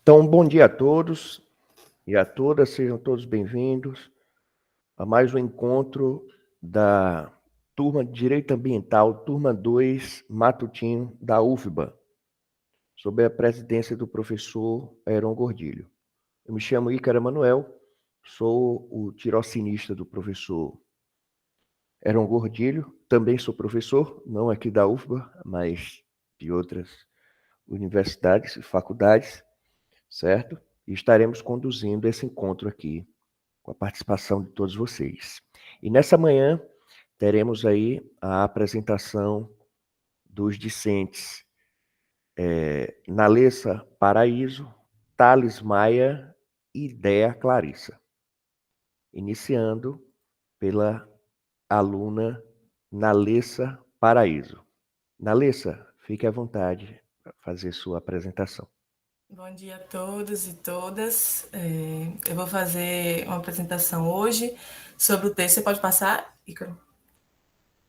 Então, bom dia a todos e a todas, sejam todos bem-vindos a mais um encontro da turma de Direito Ambiental, turma 2, matutino da UFBA, sob a presidência do professor Heron Gordilho. Eu me chamo Ícaro Emanuel, sou o tirocinista do professor Heron Gordilho, também sou professor, não aqui da UFBA, mas de outras universidades e faculdades, certo? E estaremos conduzindo esse encontro aqui, com a participação de todos vocês. E nessa manhã, teremos aí a apresentação dos discentes Nalessa Paraíso, Thales Maia e Dea Clarissa. Iniciando pela aluna Nalessa Paraíso. Nalessa, fique à vontade para fazer sua apresentação. Bom dia a todos e todas. Eu vou fazer uma apresentação hoje sobre o texto. Você pode passar, Ícaro?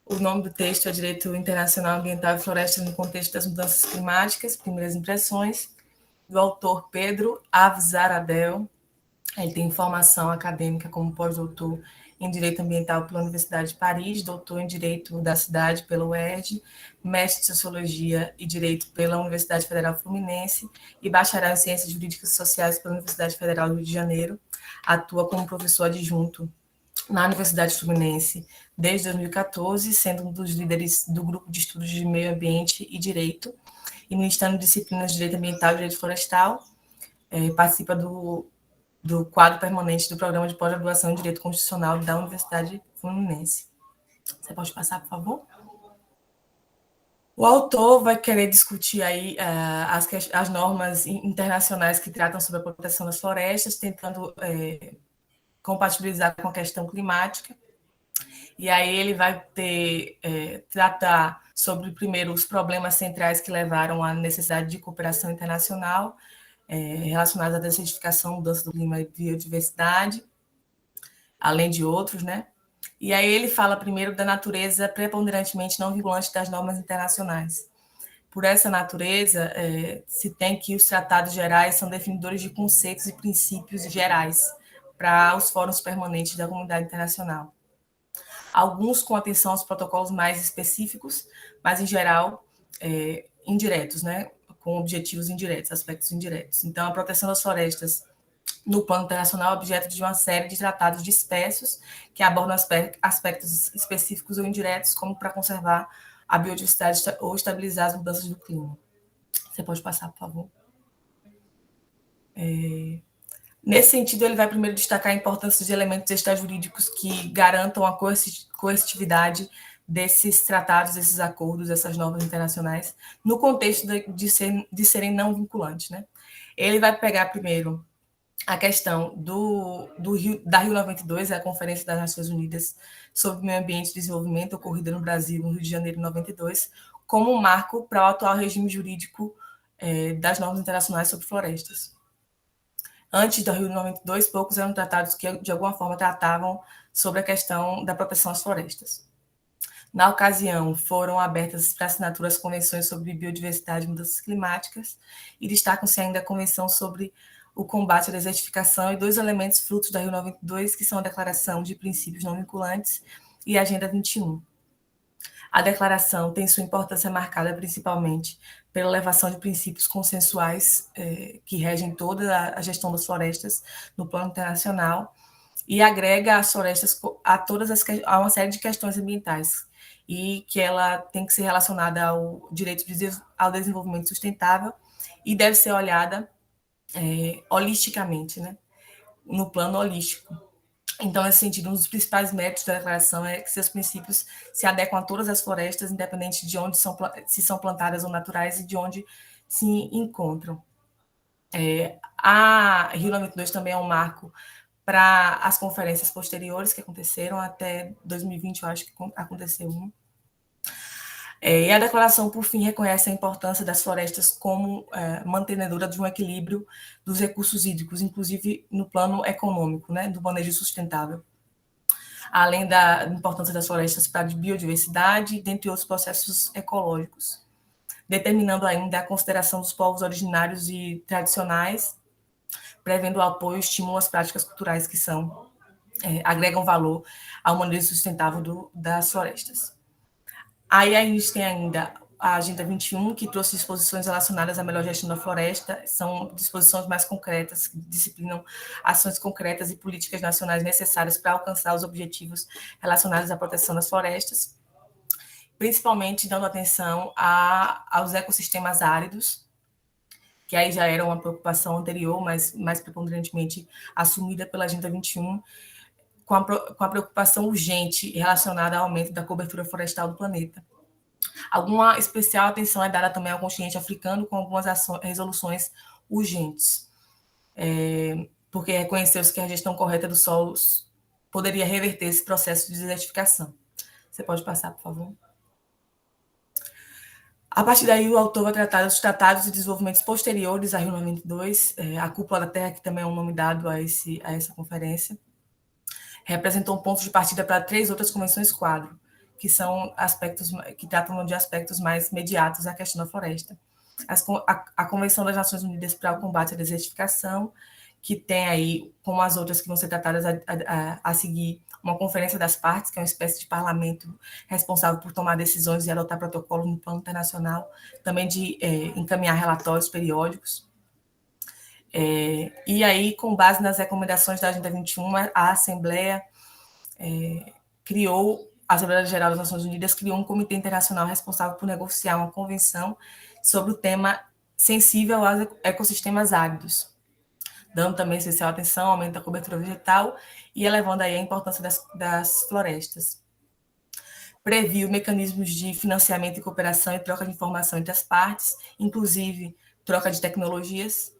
O nome do texto é Direito Internacional Ambiental e Florestas no Contexto das Mudanças Climáticas, Primeiras Impressões, do autor Pedro Avzaradel. Ele tem formação acadêmica como pós-doutor em Direito Ambiental pela Universidade de Paris, doutor em Direito da Cidade pela UERJ, mestre de Sociologia e Direito pela Universidade Federal Fluminense e bacharel em Ciências Jurídicas e Sociais pela Universidade Federal do Rio de Janeiro. Atua como professor adjunto na Universidade Fluminense desde 2014, sendo um dos líderes do grupo de estudos de meio ambiente e direito, e ministrando disciplinas de direito ambiental e direito florestal. Participa do quadro permanente do Programa de Pós-Graduação em Direito Constitucional da Universidade Fluminense. Você pode passar, por favor? O autor vai querer discutir aí as normas internacionais que tratam sobre a proteção das florestas, tentando compatibilizar com a questão climática. E aí ele vai tratar sobre, primeiro, os problemas centrais que levaram à necessidade de cooperação internacional, relacionados à desertificação, mudança do clima e biodiversidade, além de outros, né? E aí ele fala primeiro da natureza preponderantemente não vinculante das normas internacionais. Por essa natureza, se tem que os tratados gerais são definidores de conceitos e princípios gerais para os fóruns permanentes da comunidade internacional. Alguns com atenção aos protocolos mais específicos, mas, em geral, indiretos, né? Com objetivos indiretos, aspectos indiretos. Então, a proteção das florestas no plano internacional é objeto de uma série de tratados dispersos que abordam aspectos específicos ou indiretos, como para conservar a biodiversidade ou estabilizar as mudanças do clima. Você pode passar, por favor? Nesse sentido, ele vai primeiro destacar a importância de elementos extrajurídicos que garantam a coercitividade desses tratados, desses acordos, dessas normas internacionais, no contexto de serem não vinculantes, né? Ele vai pegar primeiro a questão da Rio 92, a Conferência das Nações Unidas sobre o Meio Ambiente e Desenvolvimento, ocorrida no Brasil, no Rio de Janeiro, em 92, como um marco para o atual regime jurídico das normas internacionais sobre florestas. Antes da Rio 92, poucos eram tratados que, de alguma forma, tratavam sobre a questão da proteção às florestas. Na ocasião, foram abertas para assinatura as convenções sobre biodiversidade e mudanças climáticas, e destacam-se ainda a Convenção sobre o combate à desertificação e dois elementos frutos da Rio 92, que são a Declaração de Princípios Não Vinculantes e a Agenda 21. A declaração tem sua importância marcada principalmente pela elevação de princípios consensuais que regem toda a gestão das florestas no plano internacional e agrega as florestas a uma série de questões ambientais e que ela tem que ser relacionada ao direito ao desenvolvimento sustentável e deve ser olhada holisticamente, né? No plano holístico. Então, nesse sentido, um dos principais méritos da declaração é que seus princípios se adequam a todas as florestas, independente de onde se são plantadas ou naturais e de onde se encontram. A Rio 92 também é um marco para as conferências posteriores que aconteceram, até 2020, eu acho que aconteceu um. E a declaração, por fim, reconhece a importância das florestas como mantenedora de um equilíbrio dos recursos hídricos, inclusive no plano econômico, né, do manejo sustentável, além da importância das florestas para a biodiversidade, dentre outros processos ecológicos, determinando ainda a consideração dos povos originários e tradicionais prevendo o apoio e estímulo às práticas culturais que agregam valor ao manejo sustentável das florestas. Aí a gente tem ainda a Agenda 21, que trouxe disposições relacionadas à melhor gestão da floresta, são disposições mais concretas, que disciplinam ações concretas e políticas nacionais necessárias para alcançar os objetivos relacionados à proteção das florestas, principalmente dando atenção aos ecossistemas áridos, que aí já era uma preocupação anterior, mas mais preponderantemente assumida pela Agenda 21, com a preocupação urgente relacionada ao aumento da cobertura florestal do planeta. Alguma especial atenção é dada também ao continente africano, com algumas resoluções urgentes, porque reconheceu-se que a gestão correta dos solos poderia reverter esse processo de desertificação. Você pode passar, por favor? A partir daí, o autor vai tratar dos tratados e desenvolvimentos posteriores a Rio 92, a Cúpula da Terra, que também é um nome dado a essa conferência, representou um ponto de partida para 3 outras convenções quadro, que são aspectos que tratam de aspectos mais imediatos à questão da floresta. A Convenção das Nações Unidas para o Combate à Desertificação, que tem aí, como as outras que vão ser tratadas a seguir, uma conferência das partes, que é uma espécie de parlamento responsável por tomar decisões e adotar protocolos no plano internacional, também de encaminhar relatórios periódicos. E aí, com base nas recomendações da Agenda 21, a Assembleia a Assembleia Geral das Nações Unidas criou um comitê internacional responsável por negociar uma convenção sobre o tema sensível aos ecossistemas áridos, dando também especial atenção ao aumento da cobertura vegetal e elevando aí a importância das florestas. Previu mecanismos de financiamento e cooperação e troca de informação entre as partes, inclusive troca de tecnologias,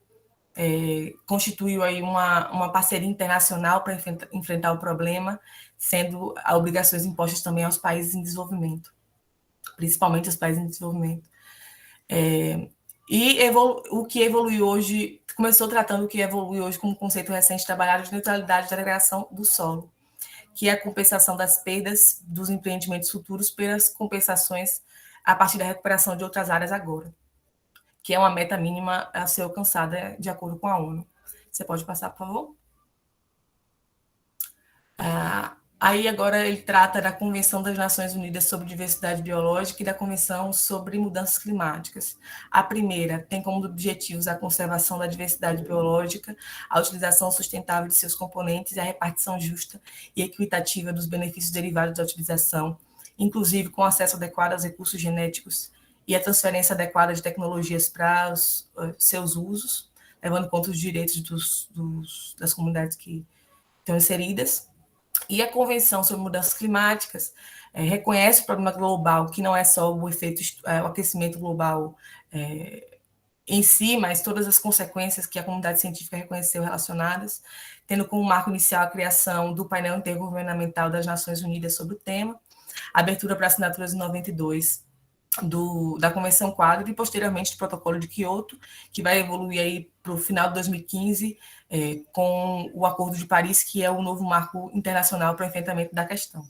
constituiu aí uma parceria internacional para enfrentar o problema, sendo obrigações impostas também aos países em desenvolvimento, principalmente os países em desenvolvimento. O que evoluiu hoje, começou tratando o que evolui hoje como conceito recente trabalhado de neutralidade da degradação do solo, que é a compensação das perdas dos empreendimentos futuros pelas compensações a partir da recuperação de outras áreas agora, que é uma meta mínima a ser alcançada de acordo com a ONU. Você pode passar, por favor? Aí agora ele trata da Convenção das Nações Unidas sobre Diversidade Biológica e da Convenção sobre Mudanças Climáticas. A primeira tem como objetivos a conservação da diversidade biológica, a utilização sustentável de seus componentes e a repartição justa e equitativa dos benefícios derivados da utilização, inclusive com acesso adequado aos recursos genéticos e a transferência adequada de tecnologias para os seus usos, levando em conta os direitos das comunidades que estão inseridas. E a Convenção sobre Mudanças Climáticas reconhece o problema global, que não é só o efeito, o aquecimento global em si, mas todas as consequências que a comunidade científica reconheceu relacionadas, tendo como marco inicial a criação do painel intergovernamental das Nações Unidas sobre o tema, a abertura para assinaturas em 92 da Convenção Quadro e, posteriormente, do Protocolo de Quioto, que vai evoluir aí para o final de 2015, com o Acordo de Paris, que é o novo marco internacional para o enfrentamento da questão.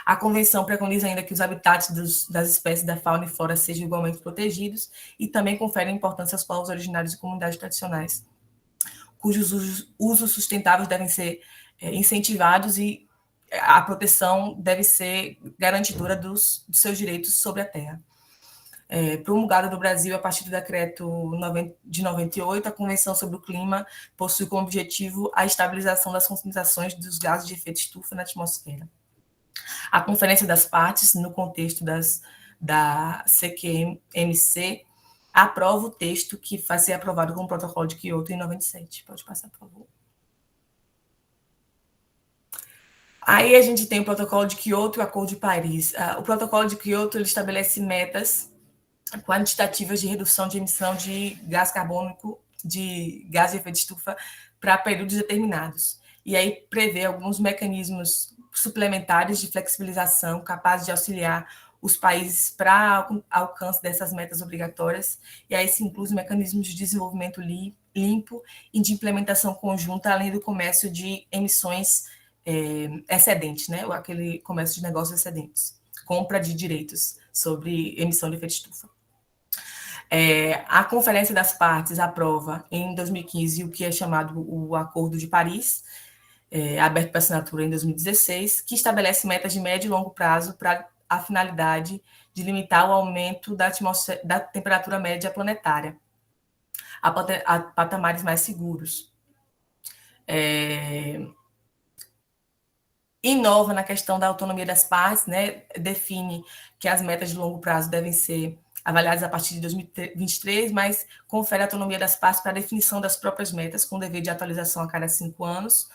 A Convenção preconiza ainda que os habitats das espécies da fauna e flora sejam igualmente protegidos e também confere importância aos povos originários e comunidades tradicionais, cujos usos sustentáveis devem ser incentivados e a proteção deve ser garantidora dos seus direitos sobre a terra. Promulgada no Brasil a partir do decreto de 98, a Convenção sobre o Clima possui como objetivo a estabilização das concentrações dos gases de efeito estufa na atmosfera. A Conferência das Partes, no contexto da CQMC, aprova o texto que vai ser aprovado com o Protocolo de Quioto em 97. Pode passar, por favor. Aí a gente tem o Protocolo de Quioto e o Acordo de Paris. O Protocolo de Quioto ele estabelece metas quantitativas de redução de emissão de gás carbônico, de gás de efeito estufa, para períodos determinados. E aí prevê alguns mecanismos suplementares de flexibilização capazes de auxiliar os países para alcance dessas metas obrigatórias. E aí se inclui os mecanismos de desenvolvimento limpo e de implementação conjunta, além do comércio de emissões excedentes, né? Aquele comércio de negócios excedentes, compra de direitos sobre emissão de efeito estufa. A Conferência das Partes aprova, em 2015, o que é chamado o Acordo de Paris, aberto para assinatura em 2016, que estabelece metas de médio e longo prazo para a finalidade de limitar o aumento da temperatura média planetária a patamares mais seguros. Inova na questão da autonomia das partes, né? Define que as metas de longo prazo devem ser avaliadas a partir de 2023, mas confere a autonomia das partes para a definição das próprias metas, com dever de atualização a cada 5 anos,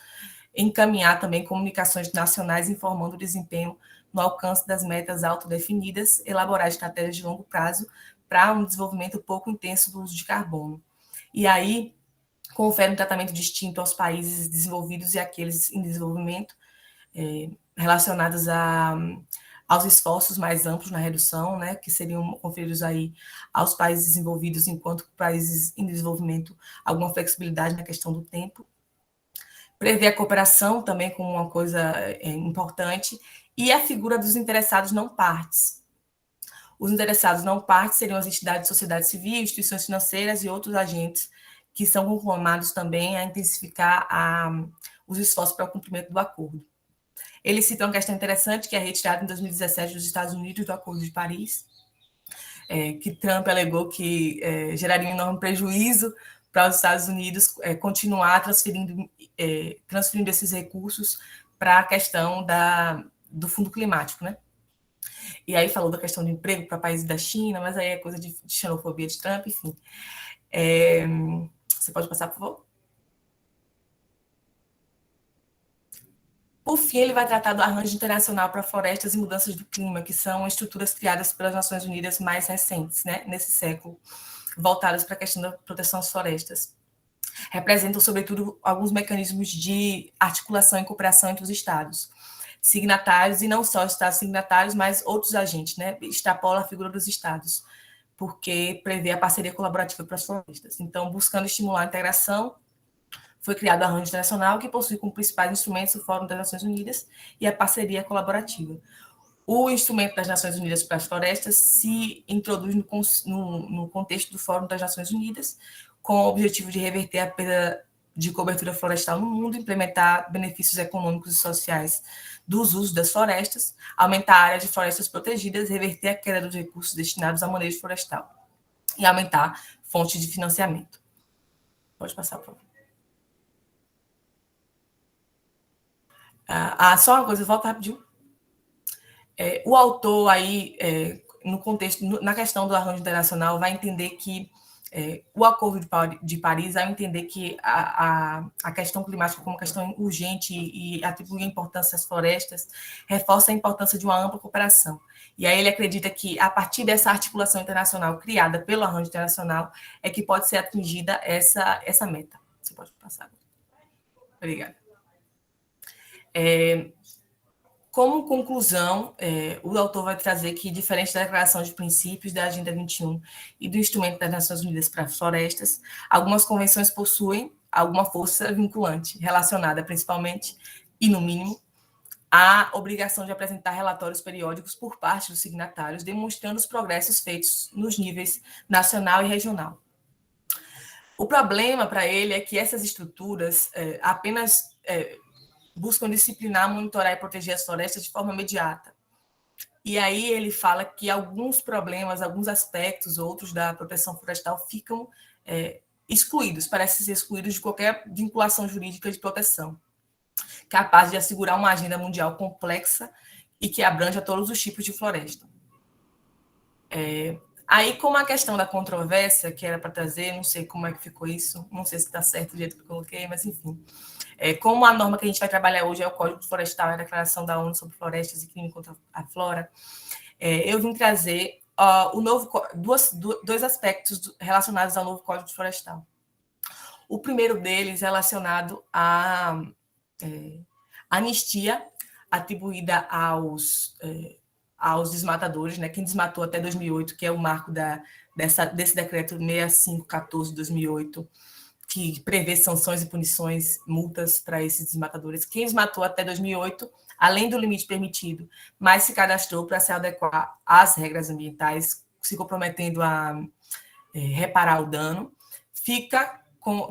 encaminhar também comunicações nacionais informando o desempenho no alcance das metas autodefinidas, elaborar estratégias de longo prazo para um desenvolvimento pouco intenso do uso de carbono. E aí, confere um tratamento distinto aos países desenvolvidos e àqueles em desenvolvimento, relacionados aos esforços mais amplos na redução, né, que seriam conferidos aí aos países desenvolvidos, enquanto países em desenvolvimento alguma flexibilidade na questão do tempo. Prever a cooperação também como uma coisa importante, e a figura dos interessados não partes. Os interessados não partes seriam as entidades de sociedade civil, instituições financeiras e outros agentes que são conclamados também a intensificar os esforços para o cumprimento do acordo. Ele cita uma questão interessante, que é retirada em 2017 dos Estados Unidos do Acordo de Paris, que Trump alegou que geraria um enorme prejuízo para os Estados Unidos continuar transferindo esses recursos para a questão do fundo climático, né? E aí falou da questão do emprego para países da China, mas aí é coisa de xenofobia de Trump, enfim. Você pode passar, por favor? Por fim, ele vai tratar do Arranjo Internacional para Florestas e Mudanças do Clima, que são estruturas criadas pelas Nações Unidas mais recentes, né, nesse século, voltadas para a questão da proteção às florestas. Representam, sobretudo, alguns mecanismos de articulação e cooperação entre os Estados signatários, e não só os Estados signatários, mas outros agentes, né? Extrapola a figura dos Estados, porque prevê a parceria colaborativa para as florestas. Então, buscando estimular a integração, foi criado o Arranjo Internacional, que possui como principais instrumentos o Fórum das Nações Unidas e a parceria colaborativa. O instrumento das Nações Unidas para as Florestas se introduz no contexto do Fórum das Nações Unidas, com o objetivo de reverter a perda de cobertura florestal no mundo, implementar benefícios econômicos e sociais dos usos das florestas, aumentar a área de florestas protegidas, reverter a queda dos recursos destinados ao manejo florestal e aumentar fontes de financiamento. Pode passar, por favor. Só uma coisa, volta rapidinho. O autor aí, no contexto, na questão do arranjo internacional, vai entender que o Acordo de Paris vai entender que a questão climática como questão urgente e atribuir importância às florestas reforça a importância de uma ampla cooperação. E aí ele acredita que, a partir dessa articulação internacional criada pelo arranjo internacional, é que pode ser atingida essa meta. Você pode passar. Obrigada. Como conclusão, o autor vai trazer que, diferente da Declaração de Princípios da Agenda 21 e do Instrumento das Nações Unidas para as Florestas, algumas convenções possuem alguma força vinculante, relacionada principalmente, e no mínimo, à obrigação de apresentar relatórios periódicos por parte dos signatários, demonstrando os progressos feitos nos níveis nacional e regional. O problema para ele é que essas estruturas apenas buscam disciplinar, monitorar e proteger as florestas de forma imediata. E aí ele fala que alguns problemas, alguns aspectos, outros da proteção florestal ficam excluídos, parecem ser excluídos de qualquer vinculação jurídica de proteção, capaz de assegurar uma agenda mundial complexa e que abranja todos os tipos de floresta. Aí, como a questão da controvérsia, que era para trazer, não sei como é que ficou isso, não sei se está certo do jeito que eu coloquei, mas enfim. Como a norma que a gente vai trabalhar hoje é o Código Florestal, a Declaração da ONU sobre Florestas e Crime contra a Flora, eu vim trazer dois aspectos relacionados ao novo Código Florestal. O primeiro deles relacionado à anistia atribuída aos desmatadores, né? Quem desmatou até 2008, que é o marco desse decreto 6514 de 2008, que prevê sanções e punições, multas para esses desmatadores. Quem desmatou até 2008, além do limite permitido, mas se cadastrou para se adequar às regras ambientais, se comprometendo a reparar o dano,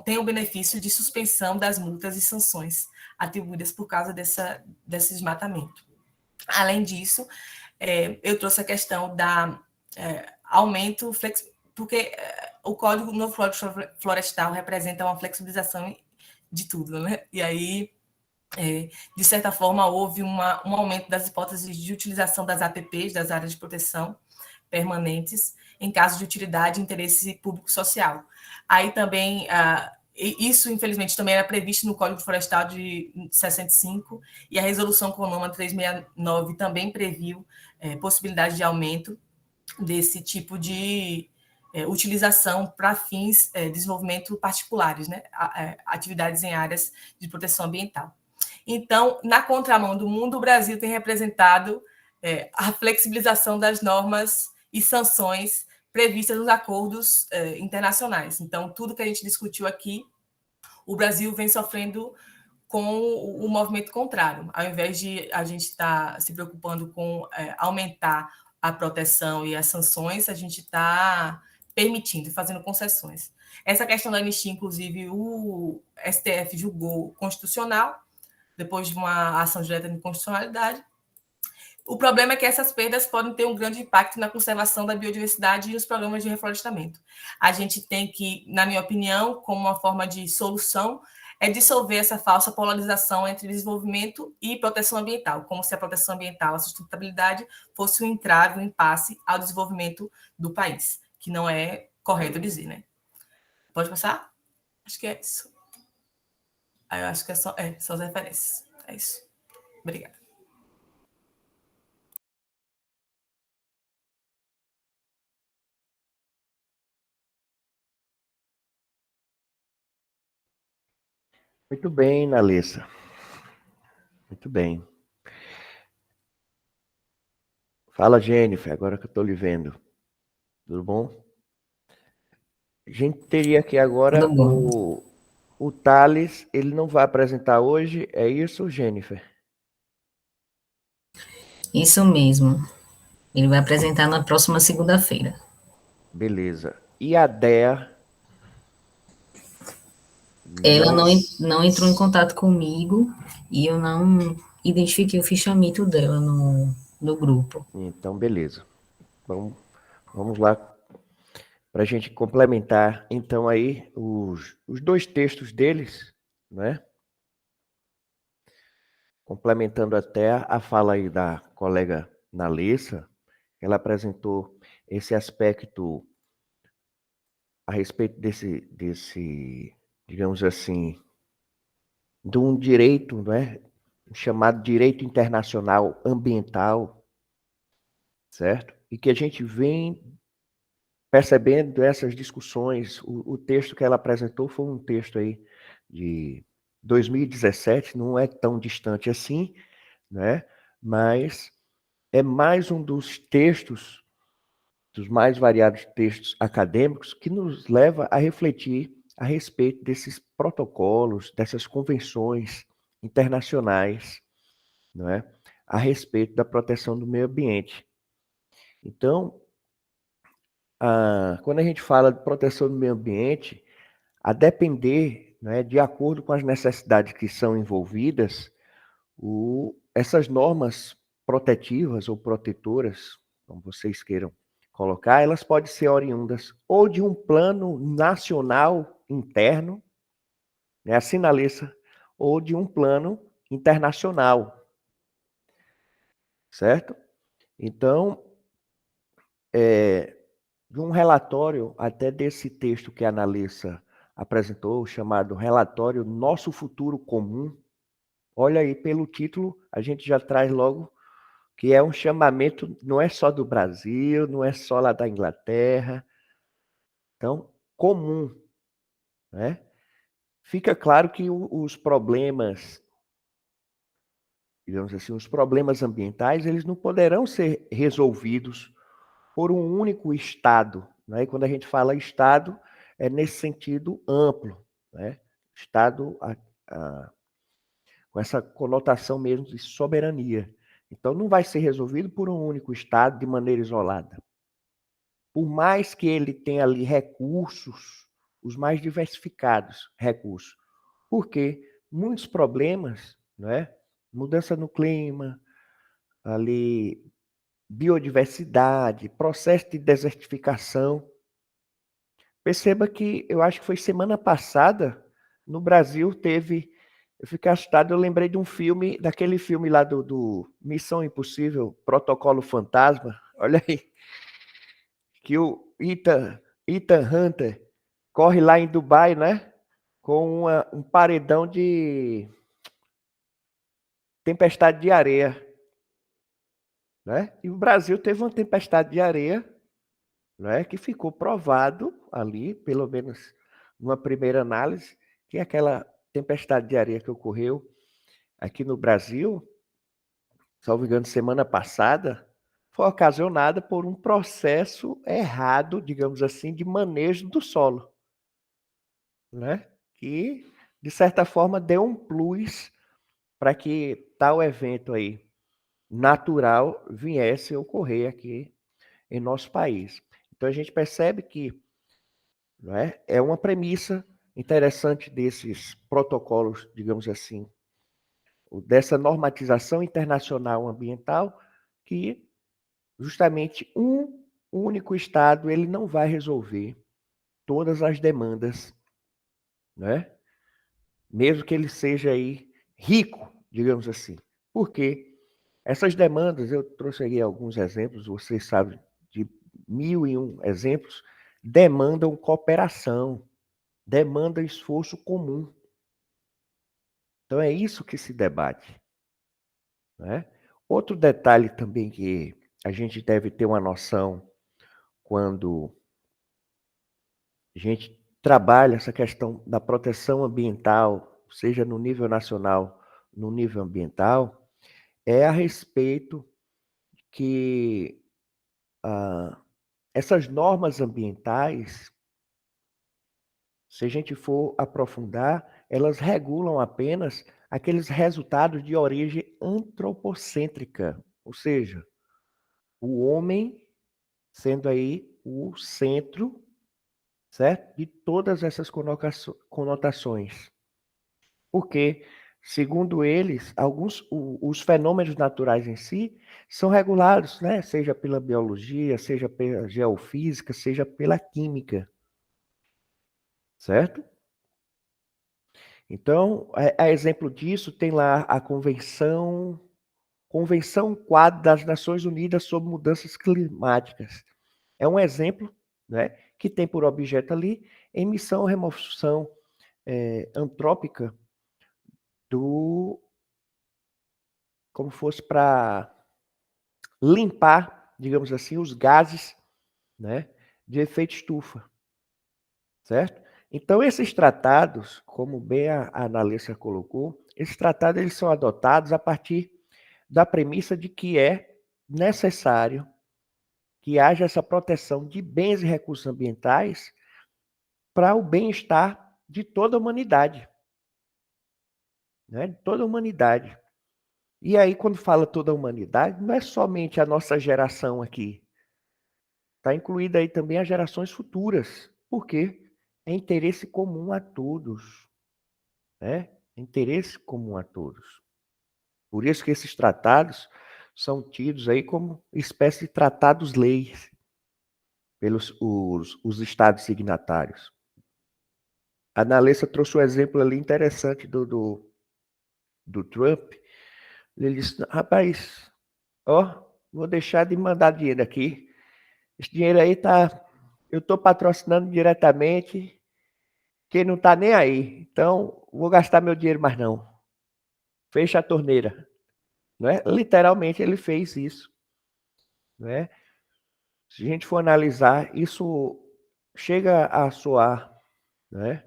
tem o benefício de suspensão das multas e sanções atribuídas por causa desse desmatamento. Além disso, eu trouxe a questão da aumento, porque o novo Código Florestal representa uma flexibilização de tudo, né? E aí, de certa forma, houve um aumento das hipóteses de utilização das APPs, das áreas de proteção permanentes, em caso de utilidade e interesse público-social. Aí também, isso, infelizmente, também era previsto no Código Florestal de 65, e a Resolução CONAMA 369 também previu possibilidade de aumento desse tipo de utilização para fins de desenvolvimento particulares, né? Atividades em áreas de proteção ambiental. Então, na contramão do mundo, o Brasil tem representado a flexibilização das normas e sanções previstas nos acordos internacionais. Então, tudo que a gente discutiu aqui, o Brasil vem sofrendo com o movimento contrário. Ao invés de a gente estar se preocupando com aumentar a proteção e as sanções, a gente está permitindo, fazendo concessões. Essa questão da anistia, inclusive, o STF julgou constitucional, depois de uma ação direta de inconstitucionalidade. O problema é que essas perdas podem ter um grande impacto na conservação da biodiversidade e os programas de reflorestamento. A gente tem que, na minha opinião, como uma forma de solução, dissolver essa falsa polarização entre desenvolvimento e proteção ambiental, como se a proteção ambiental, a sustentabilidade, fosse um entrave, um impasse ao desenvolvimento do país, que não é correto dizer, né? Pode passar? Acho que é isso. Eu acho que são as referências. É isso. Obrigada. Muito bem, Nalessa. Muito bem. Fala, Jennifer, agora que eu estou lhe vendo. Tudo bom? A gente teria aqui agora o Thales, ele não vai apresentar hoje, é isso, Jennifer? Isso mesmo. Ele vai apresentar na próxima segunda-feira. Beleza. E a Dea? Ela não entrou em contato comigo e eu não identifiquei o fichamento dela no grupo. Então, beleza. Vamos lá para a gente complementar, então, aí os dois textos deles, né? Complementando até a fala aí da colega Nalessa, ela apresentou esse aspecto a respeito desse, digamos assim, de um direito, né, chamado direito internacional ambiental, certo? E que a gente vem percebendo essas discussões. O texto que ela apresentou foi um texto aí de 2017, não é tão distante assim, né? Mas é mais um dos textos, dos mais variados textos acadêmicos, que nos leva a refletir a respeito desses protocolos, dessas convenções internacionais, não é? A respeito da proteção do meio ambiente. Então, quando a gente fala de proteção do meio ambiente, a depender, né, de acordo com as necessidades que são envolvidas, essas normas protetivas ou protetoras, como vocês queiram colocar, elas podem ser oriundas ou de um plano nacional interno, né, a Sinalessa, ou de um plano internacional, certo? Então, de um relatório, até desse texto que a Nalessa apresentou, chamado Relatório Nosso Futuro Comum, olha aí, pelo título, a gente já traz logo que é um chamamento, não é só do Brasil, não é só lá da Inglaterra, então, comum, né? Fica claro que os problemas, digamos assim, os problemas ambientais, eles não poderão ser resolvidos por um único Estado, né? E quando a gente fala Estado, é nesse sentido amplo, né? Estado com essa conotação mesmo de soberania. Então, não vai ser resolvido por um único Estado de maneira isolada. por mais que ele tenha ali recursos, os mais diversificados recursos, porque muitos problemas, né? Mudança no clima, ali biodiversidade, processo de desertificação. Perceba que eu acho que foi semana passada, no Brasil teve, eu fiquei assustado, eu lembrei de um filme, daquele filme lá do Missão Impossível, Protocolo Fantasma, olha aí, que o Ethan Hunter corre lá em Dubai, né? Com um paredão de tempestade de areia, né? E o Brasil teve uma tempestade de areia, né? Que ficou provado ali, pelo menos numa primeira análise, que aquela tempestade de areia que ocorreu aqui no Brasil, salvo engano, semana passada, foi ocasionada por um processo errado, digamos assim, de manejo do solo, né? Que, de certa forma, deu um plus para que tal evento aí natural viesse a ocorrer aqui em nosso país. Então a gente percebe que, não é uma premissa interessante desses protocolos, digamos assim, dessa normatização internacional ambiental, que justamente um único estado ele não vai resolver todas as demandas, né? Mesmo que ele seja aí rico, digamos assim. Por quê? Essas demandas, eu trouxe aqui alguns exemplos, vocês sabem de 1001 exemplos, demandam cooperação, demandam esforço comum. Então é isso que se debate, né? Outro detalhe também que a gente deve ter uma noção quando a gente trabalha essa questão da proteção ambiental, seja no nível nacional, no nível ambiental, é a respeito que essas normas ambientais, se a gente for aprofundar, elas regulam apenas aqueles resultados de origem antropocêntrica, ou seja, o homem sendo aí o centro, certo? De todas essas conotações. Porque, segundo eles, os fenômenos naturais em si são regulados, né? Seja pela biologia, seja pela geofísica, seja pela química, certo? Então, a exemplo disso, tem lá a Convenção Quadro das Nações Unidas sobre Mudanças Climáticas. É um exemplo, né, que tem por objeto ali emissão e remoção antrópica como fosse para limpar, digamos assim, os gases, né, de efeito estufa, certo? Então, esses tratados, como bem a Analícia colocou, esses tratados eles são adotados a partir da premissa de que é necessário que haja essa proteção de bens e recursos ambientais para o bem-estar de toda a humanidade, né? De toda a humanidade. E aí, quando fala toda a humanidade, não é somente a nossa geração aqui. Está incluída aí também as gerações futuras. Por quê? É interesse comum a todos, né? É interesse comum a todos. Por isso que esses tratados são tidos aí como espécie de tratados-leis pelos os estados signatários. A Analessa trouxe um exemplo ali interessante do Trump. Ele disse, rapaz, ó, vou deixar de mandar dinheiro aqui. Esse dinheiro aí eu estou patrocinando diretamente, quem não está nem aí. Então, vou gastar meu dinheiro mais não. Fecha a torneira. Não é? Literalmente ele fez isso. Não é? Se a gente for analisar, isso chega a soar, né,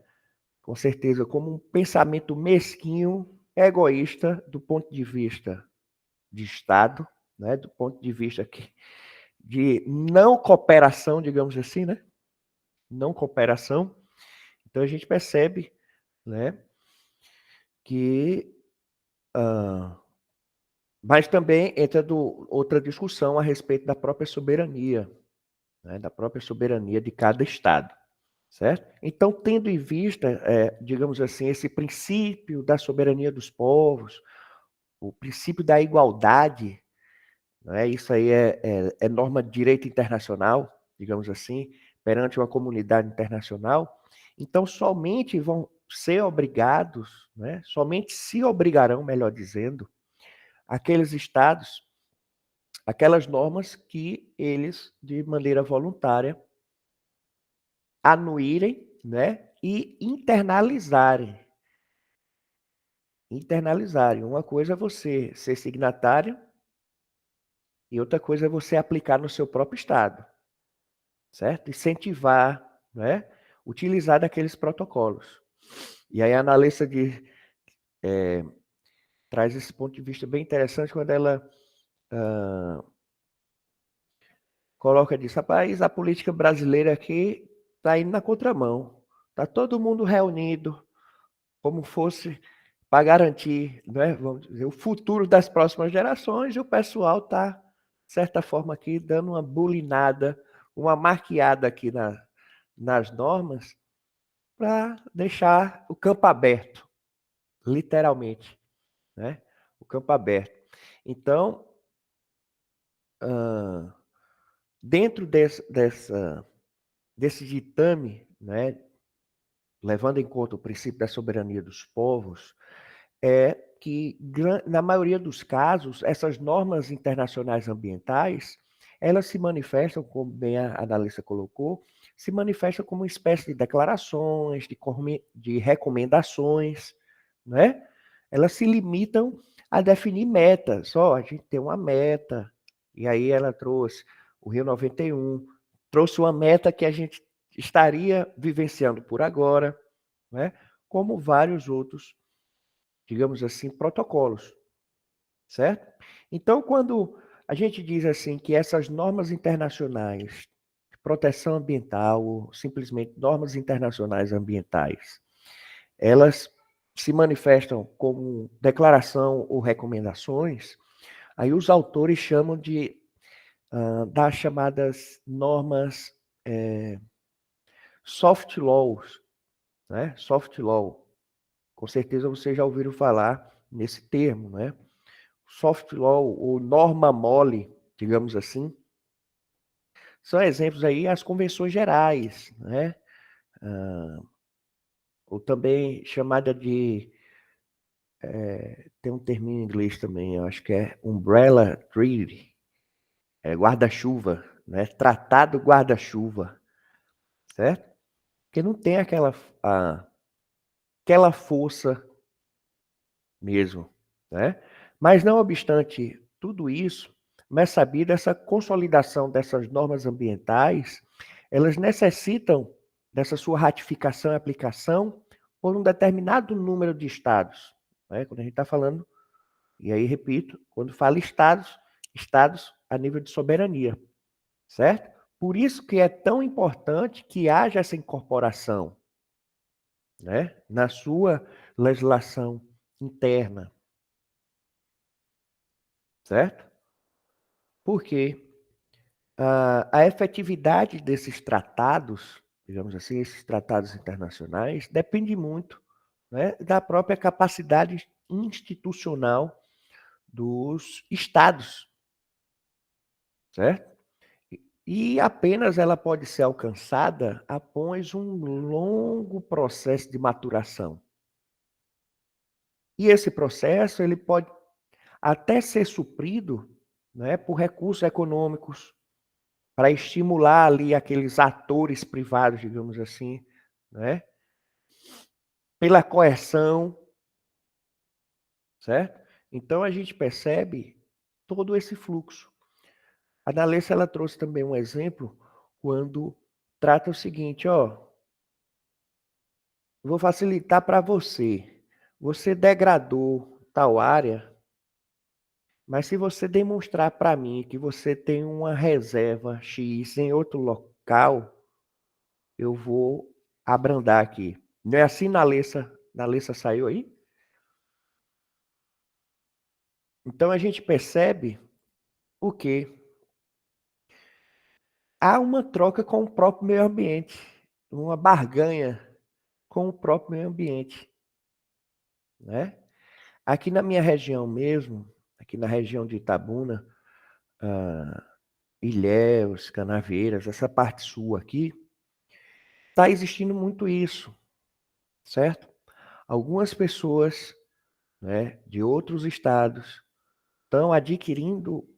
com certeza, como um pensamento mesquinho, egoísta, do ponto de vista de Estado, né, do ponto de vista de não cooperação, digamos assim, né? Não cooperação. Então a gente percebe, né, que mas também entra outra discussão a respeito da própria soberania, né, da própria soberania de cada Estado, certo? Então, tendo em vista, digamos assim, esse princípio da soberania dos povos, o princípio da igualdade, né, isso aí é norma de direito internacional, digamos assim, perante uma comunidade internacional, então somente vão ser obrigados, né, somente se obrigarão, melhor dizendo, aqueles estados, aquelas normas que eles, de maneira voluntária, anuírem, né, e internalizarem. Internalizarem. Uma coisa é você ser signatário e outra coisa é você aplicar no seu próprio estado, certo? Incentivar, né, utilizar daqueles protocolos. E aí a analista traz esse ponto de vista bem interessante quando ela coloca disso, rapaz, a política brasileira aqui está indo na contramão. Está todo mundo reunido, como fosse para garantir, né, vamos dizer, o futuro das próximas gerações, e o pessoal está, de certa forma, aqui dando uma bulinada, uma marqueada aqui nas normas, para deixar o campo aberto, literalmente, né? O campo aberto. Então, dentro desse ditame, né, levando em conta o princípio da soberania dos povos, é que, na maioria dos casos, essas normas internacionais ambientais, elas se manifestam, como bem a analista colocou, se manifestam como uma espécie de declarações, de recomendações, né? Elas se limitam a definir metas. A gente tem uma meta, e aí ela trouxe o Rio 91, trouxe uma meta que a gente estaria vivenciando por agora, né? Como vários outros, digamos assim, protocolos, certo? Então, quando a gente diz assim que essas normas internacionais de proteção ambiental, ou simplesmente normas internacionais ambientais, elas se manifestam como declaração ou recomendações, aí os autores chamam das chamadas normas soft laws, né? Soft law. Com certeza vocês já ouviram falar nesse termo, né? Soft law ou norma mole, digamos assim, são exemplos aí as convenções gerais, né? Ou também chamada de tem um termo em inglês também, eu acho que é umbrella treaty, guarda-chuva, né? Tratado guarda-chuva, certo? Porque não tem aquela força mesmo, né? Mas não obstante tudo isso, é sabida essa consolidação dessas normas ambientais, elas necessitam dessa sua ratificação e aplicação por um determinado número de estados, né? Quando a gente está falando, e aí repito, quando fala estados, estados a nível de soberania, certo? Por isso que é tão importante que haja essa incorporação, né, na sua legislação interna, certo? Porque a efetividade desses tratados, digamos assim, esses tratados internacionais, depende muito, né, da própria capacidade institucional dos estados, certo? E apenas ela pode ser alcançada após um longo processo de maturação. E esse processo ele pode até ser suprido, né, por recursos econômicos, para estimular ali aqueles atores privados, digamos assim, né, pela coerção, certo? Então a gente percebe todo esse fluxo. A Dalessa ela trouxe também um exemplo quando trata o seguinte, vou facilitar para você. Você degradou tal área, mas se você demonstrar para mim que você tem uma reserva X em outro local, eu vou abrandar aqui. Não é assim, Nalessa saiu aí? Então a gente percebe o quê? há uma troca com o próprio meio ambiente, uma barganha com o próprio meio ambiente, né? Aqui na minha região mesmo, aqui na região de Itabuna, Ilhéus, Canavieiras, essa parte sul aqui, está existindo muito isso, certo? Algumas pessoas, né, de outros estados estão adquirindo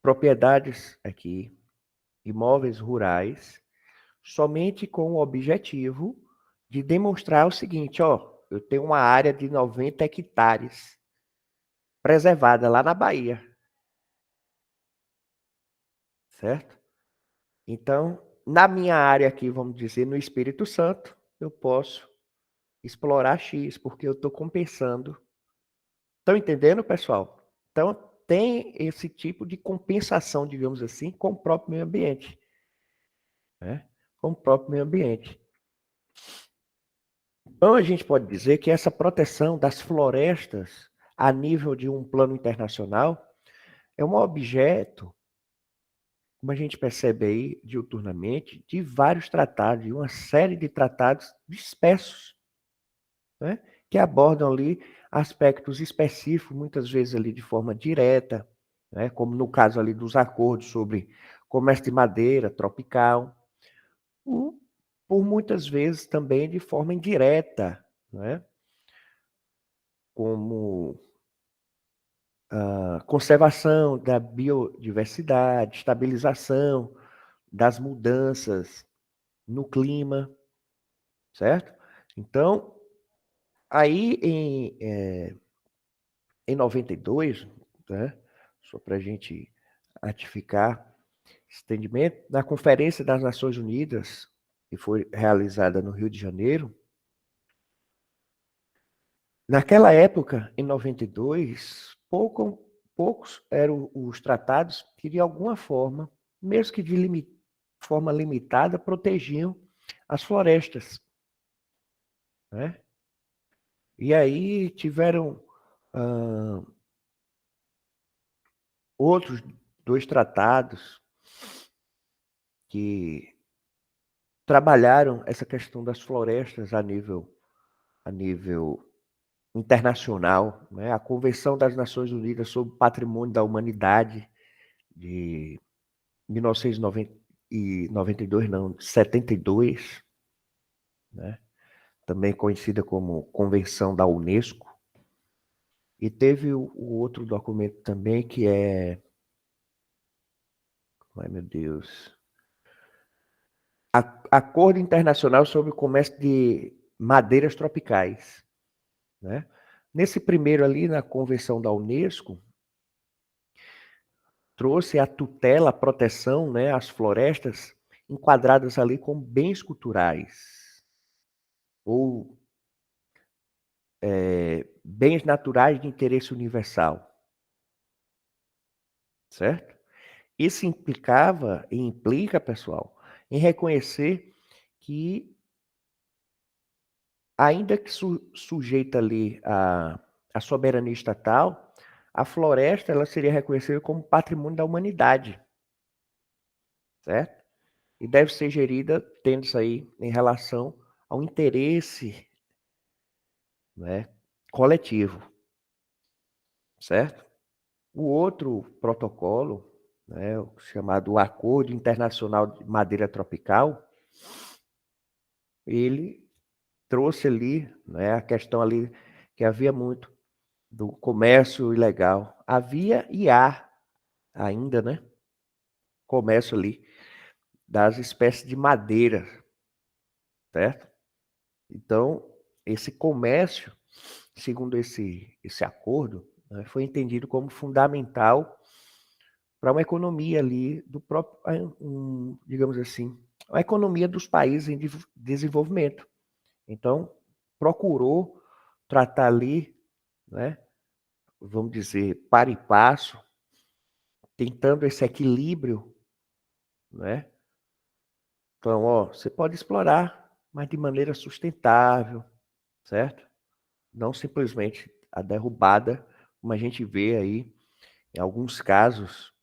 propriedades aqui, imóveis rurais, somente com o objetivo de demonstrar o seguinte, ó, eu tenho uma área de 90 hectares preservada lá na Bahia, certo? Então, na minha área aqui, vamos dizer, no Espírito Santo, eu posso explorar X, porque eu estou compensando. Estão entendendo, pessoal? Então, tem esse tipo de compensação, digamos assim, com o próprio meio ambiente, né? Com o próprio meio ambiente. Então, a gente pode dizer que essa proteção das florestas a nível de um plano internacional é um objeto, como a gente percebe aí diuturnamente, de vários tratados, de uma série de tratados dispersos, né? Que abordam ali aspectos específicos, muitas vezes ali de forma direta, né? Como no caso ali dos acordos sobre comércio de madeira tropical, por muitas vezes também de forma indireta, né? Como a conservação da biodiversidade, estabilização das mudanças no clima, certo? Então, aí em 92, né, só para a gente ratificar esse entendimento, na Conferência das Nações Unidas, que foi realizada no Rio de Janeiro, naquela época, em 92, poucos eram os tratados que, de alguma forma, mesmo que de forma limitada, protegiam as florestas, né? E aí tiveram outros 2 tratados que trabalharam essa questão das florestas a nível internacional, né? A Convenção das Nações Unidas sobre o Patrimônio da Humanidade de 1992, não, 72, né? Também conhecida como Convenção da Unesco. E teve o outro documento também que é, ai meu Deus, Acordo Internacional sobre o Comércio de Madeiras Tropicais, né? Nesse primeiro ali, na Convenção da Unesco, trouxe a tutela, a proteção, né, às florestas enquadradas ali como bens culturais ou bens naturais de interesse universal, certo? Isso implicava e implica, pessoal, em reconhecer que, ainda que sujeita ali a soberania estatal, a floresta ela seria reconhecida como patrimônio da humanidade, certo? E deve ser gerida tendo isso aí em relação ao interesse, né, coletivo, certo? O outro protocolo, né, o chamado Acordo Internacional de Madeira Tropical, ele trouxe ali, né, a questão ali que havia muito do comércio ilegal. Havia e há ainda, né, comércio ali das espécies de madeira, certo? Então, esse comércio, segundo esse acordo, né, foi entendido como fundamental para uma economia ali do próprio, digamos assim, a economia dos países em desenvolvimento. Então, procurou tratar ali, né, vamos dizer, para e passo, tentando esse equilíbrio, né? Então, ó, você pode explorar, mas de maneira sustentável, certo? Não simplesmente a derrubada, como a gente vê aí em alguns casos,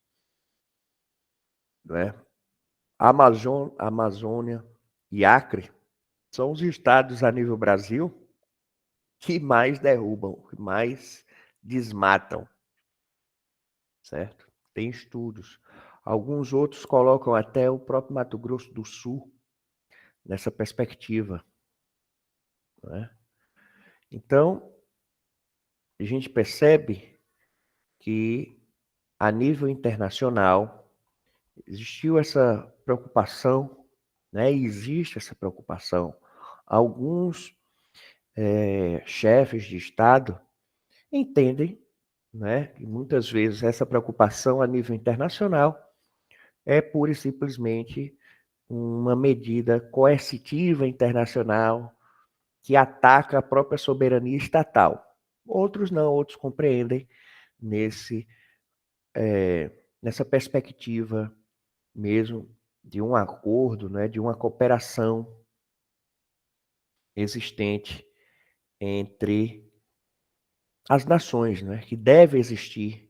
né? Amazônia e Acre são os estados a nível Brasil que mais derrubam, que mais desmatam, certo? Tem estudos. Alguns outros colocam até o próprio Mato Grosso do Sul nessa perspectiva, né? Então, a gente percebe que, a nível internacional, existiu essa preocupação, né? Existe essa preocupação. Alguns chefes de Estado entendem, né, que muitas vezes essa preocupação a nível internacional é pura e simplesmente uma medida coercitiva internacional que ataca a própria soberania estatal. Outros não, outros compreendem nessa perspectiva mesmo de um acordo, né, de uma cooperação existente entre as nações, né, que deve existir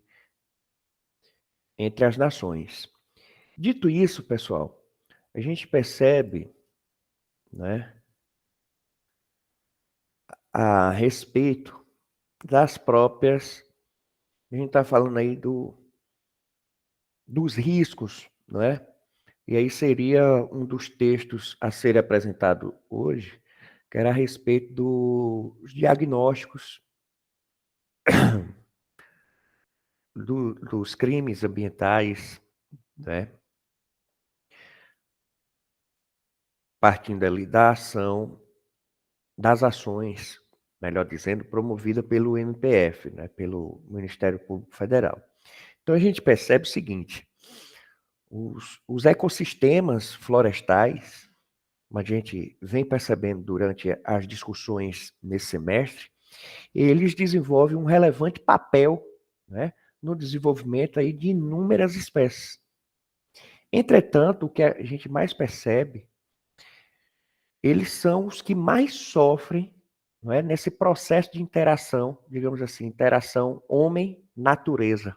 entre as nações. Dito isso, pessoal, a gente percebe, né, a respeito das próprias, a gente está falando aí dos riscos, não é? E aí seria um dos textos a ser apresentado hoje, que era a respeito dos diagnósticos dos crimes ambientais, né? Partindo ali da ação, das ações, melhor dizendo, promovida pelo MPF, né? Pelo Ministério Público Federal. Então a gente percebe o seguinte: os ecossistemas florestais, como a gente vem percebendo durante as discussões nesse semestre, eles desenvolvem um relevante papel, né, no desenvolvimento aí de inúmeras espécies. Entretanto, o que a gente mais percebe, eles são os que mais sofrem, não é, nesse processo de interação, digamos assim, interação homem-natureza,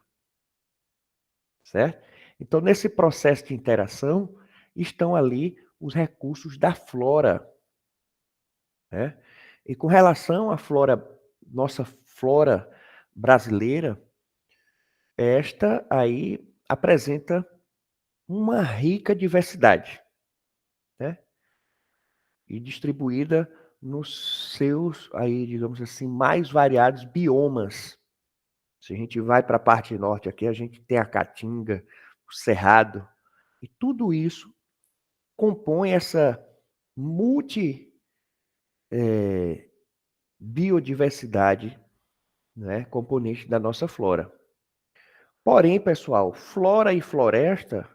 certo? Então, nesse processo de interação, estão ali os recursos da flora, né? E com relação à flora, nossa flora brasileira, esta aí apresenta uma rica diversidade, né? E distribuída nos seus, aí, digamos assim, mais variados biomas. Se a gente vai para a parte norte aqui, a gente tem a Caatinga, o Cerrado, e tudo isso compõe essa multi biodiversidade, né, componente da nossa flora. Porém, pessoal, flora e floresta,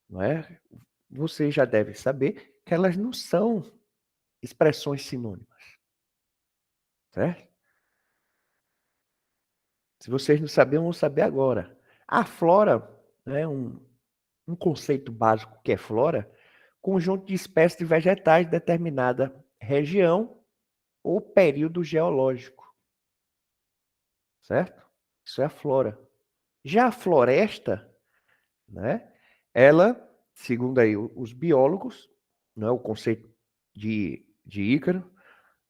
não é? Você já deve saber que elas não são expressões sinônimas, certo? Se vocês não sabiam, vão saber agora. A flora, né, um conceito básico que é flora, conjunto de espécies de vegetais de determinada região ou período geológico, certo? Isso é a flora. Já a floresta, né, ela, segundo aí os biólogos, não é o conceito de Ícaro,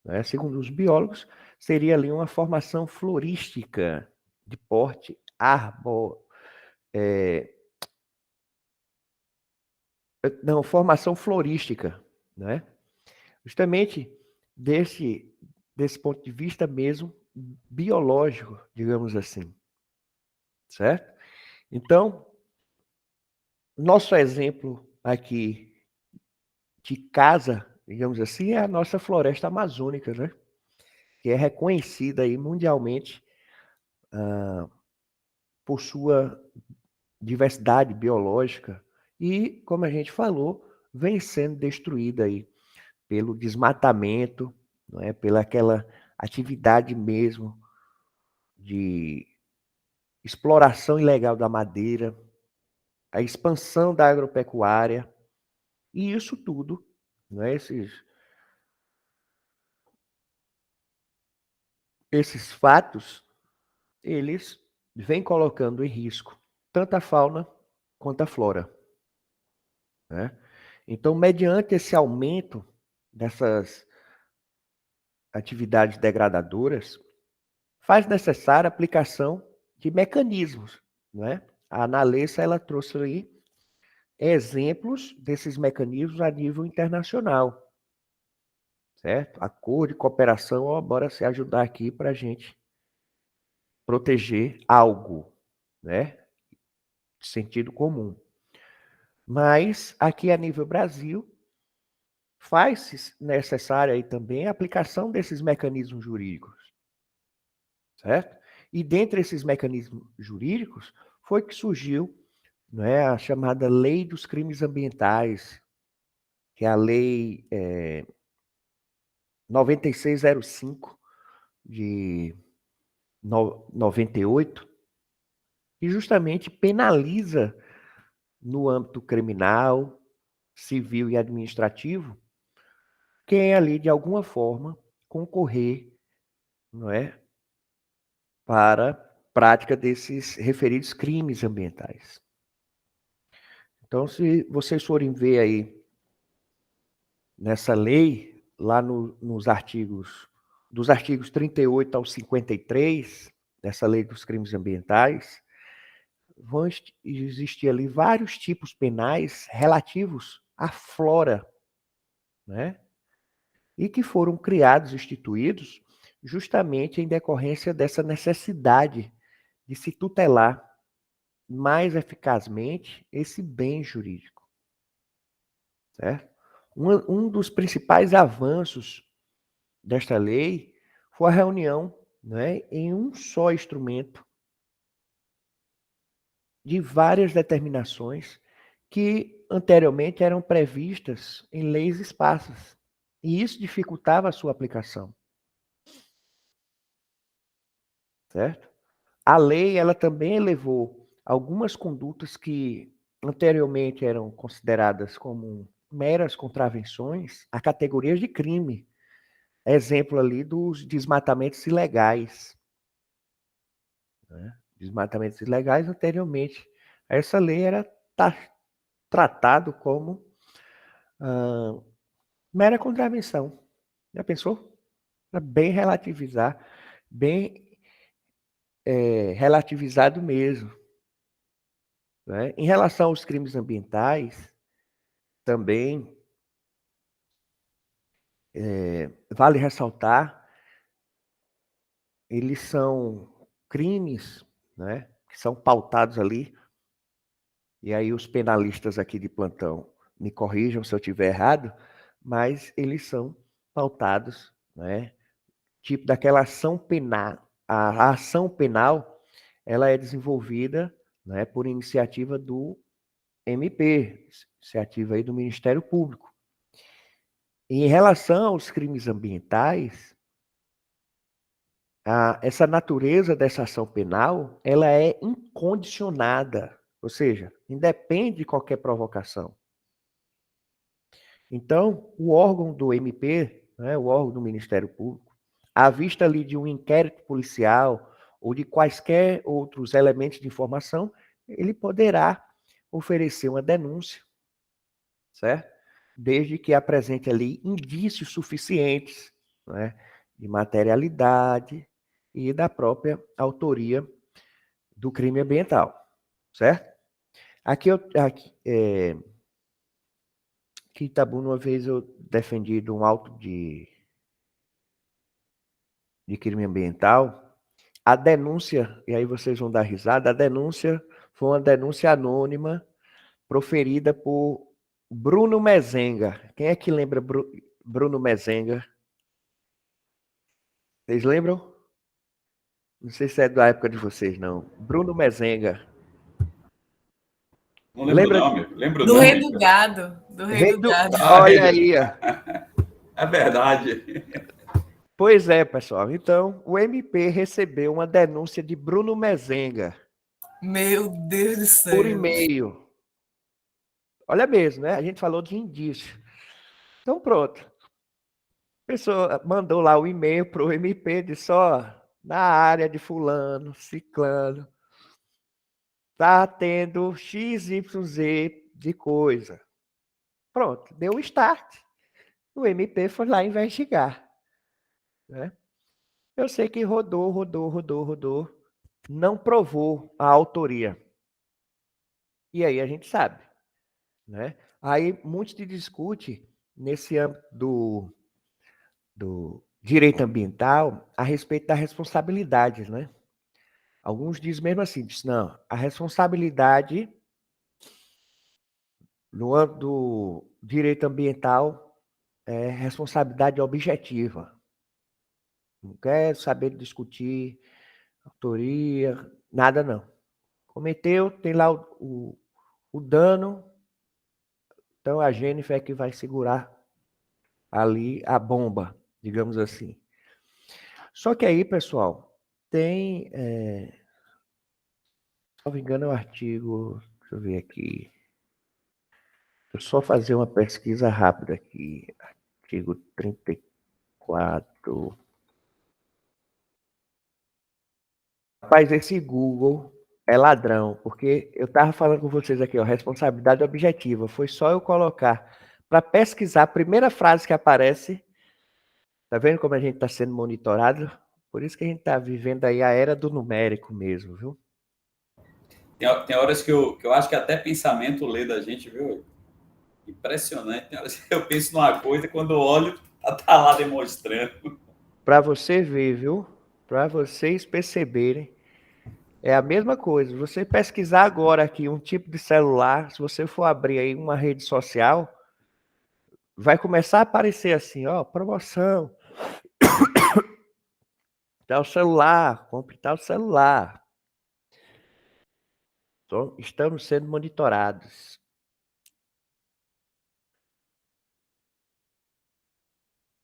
né, segundo os biólogos, seria ali uma formação florística de porte formação florística, né? Justamente desse ponto de vista mesmo biológico, digamos assim, certo? Então, nosso exemplo aqui de casa, digamos assim, é a nossa floresta amazônica, né? Que é reconhecida aí mundialmente por sua diversidade biológica e, como a gente falou, vem sendo destruída aí pelo desmatamento, não é? Pela aquela atividade mesmo de exploração ilegal da madeira, a expansão da agropecuária, e isso tudo, não é? Esses fatos, eles vêm colocando em risco tanto a fauna quanto a flora, né? Então, mediante esse aumento dessas atividades degradadoras, faz necessária a aplicação de mecanismos, né? A Analessa, ela trouxe aí exemplos desses mecanismos a nível internacional, certo? Acordo de cooperação, ó, bora se ajudar aqui para a gente proteger algo, né? De sentido comum. Mas aqui a nível Brasil, faz-se necessária aí também a aplicação desses mecanismos jurídicos, certo? E dentre esses mecanismos jurídicos foi que surgiu, né, a chamada Lei dos Crimes Ambientais, que é a Lei 9605 de 98, que justamente penaliza no âmbito criminal, civil e administrativo quem ali de alguma forma concorrer, não é, para prática desses referidos crimes ambientais. Então, se vocês forem ver aí nessa lei, lá nos artigos, dos artigos 38 ao 53, dessa lei dos crimes ambientais, vão existir ali vários tipos penais relativos à flora, né? E que foram criados, instituídos, justamente em decorrência dessa necessidade de se tutelar mais eficazmente esse bem jurídico, certo? Um dos principais avanços desta lei foi a reunião, né, em um só instrumento de várias determinações que anteriormente eram previstas em leis esparsas, e isso dificultava a sua aplicação, certo? A lei, ela também elevou algumas condutas que anteriormente eram consideradas como meras contravenções a categorias de crime. Exemplo ali dos desmatamentos ilegais, né? Desmatamentos ilegais, anteriormente, essa lei era tratado como mera contravenção. Já pensou? Para bem relativizar, bem relativizado mesmo, né? Em relação aos crimes ambientais, também vale ressaltar, eles são crimes, né, que são pautados ali, e aí os penalistas aqui de plantão me corrijam se eu estiver errado, mas eles são pautados, né, tipo daquela ação penal. A ação penal, ela é desenvolvida, né, por iniciativa do MP, iniciativa aí do Ministério Público. Em relação aos crimes ambientais, essa natureza dessa ação penal, ela é incondicionada, ou seja, independe de qualquer provocação. Então, o órgão do MP, né, o órgão do Ministério Público, à vista ali de um inquérito policial ou de quaisquer outros elementos de informação, ele poderá oferecer uma denúncia, certo? Desde que apresente ali indícios suficientes, né, de materialidade e da própria autoria do crime ambiental, certo? Aqui em Itabuna, uma vez eu defendi um auto de crime ambiental. A denúncia, e aí vocês vão dar risada, a denúncia foi uma denúncia anônima proferida por Bruno Mezenga. Quem é que lembra Bruno Mezenga? Vocês lembram? Não sei se é da época de vocês, não. Bruno Mezenga. Não lembro o nome. Lembro o do nome. Rei do Gado. Do Rei do Gado. Olha aí. É verdade. Pois é, pessoal. Então, o MP recebeu uma denúncia de Bruno Mezenga. Meu Deus do céu. Por e-mail. Olha mesmo, né? A gente falou de indício. Então, pronto. A pessoa mandou lá o e-mail para o MP, disse, ó, na área de fulano, ciclano, tá tendo XYZ de coisa. Pronto, deu o start. O MP foi lá investigar. Né? Eu sei que rodou, não provou a autoria. E aí a gente sabe. Né? Aí muito se discute nesse âmbito do direito ambiental a respeito da responsabilidade, né? Alguns dizem mesmo assim, não, a responsabilidade no âmbito do direito ambiental é responsabilidade objetiva. Não quer saber discutir autoria, nada não. Cometeu, tem lá o dano, então a Jennifer é que vai segurar ali a bomba, digamos assim. Só que aí, pessoal, tem, se não me engano, é o artigo, deixa eu ver aqui, deixa eu só fazer uma pesquisa rápida aqui, artigo 34. Rapaz, esse Google é ladrão, porque eu estava falando com vocês aqui, ó, responsabilidade objetiva, foi só eu colocar para pesquisar a primeira frase que aparece. Tá vendo como a gente está sendo monitorado? Por isso que a gente está vivendo aí a era do numérico mesmo, viu? Tem horas que eu acho que até pensamento lê da gente, viu? Impressionante. Tem horas que eu penso numa coisa e quando eu olho, tá lá demonstrando. Para você ver, viu? Para vocês perceberem, é a mesma coisa. Você pesquisar agora aqui um tipo de celular, se você for abrir aí uma rede social, vai começar a aparecer assim, ó, promoção. Tal celular, compre tal celular. Estamos sendo monitorados.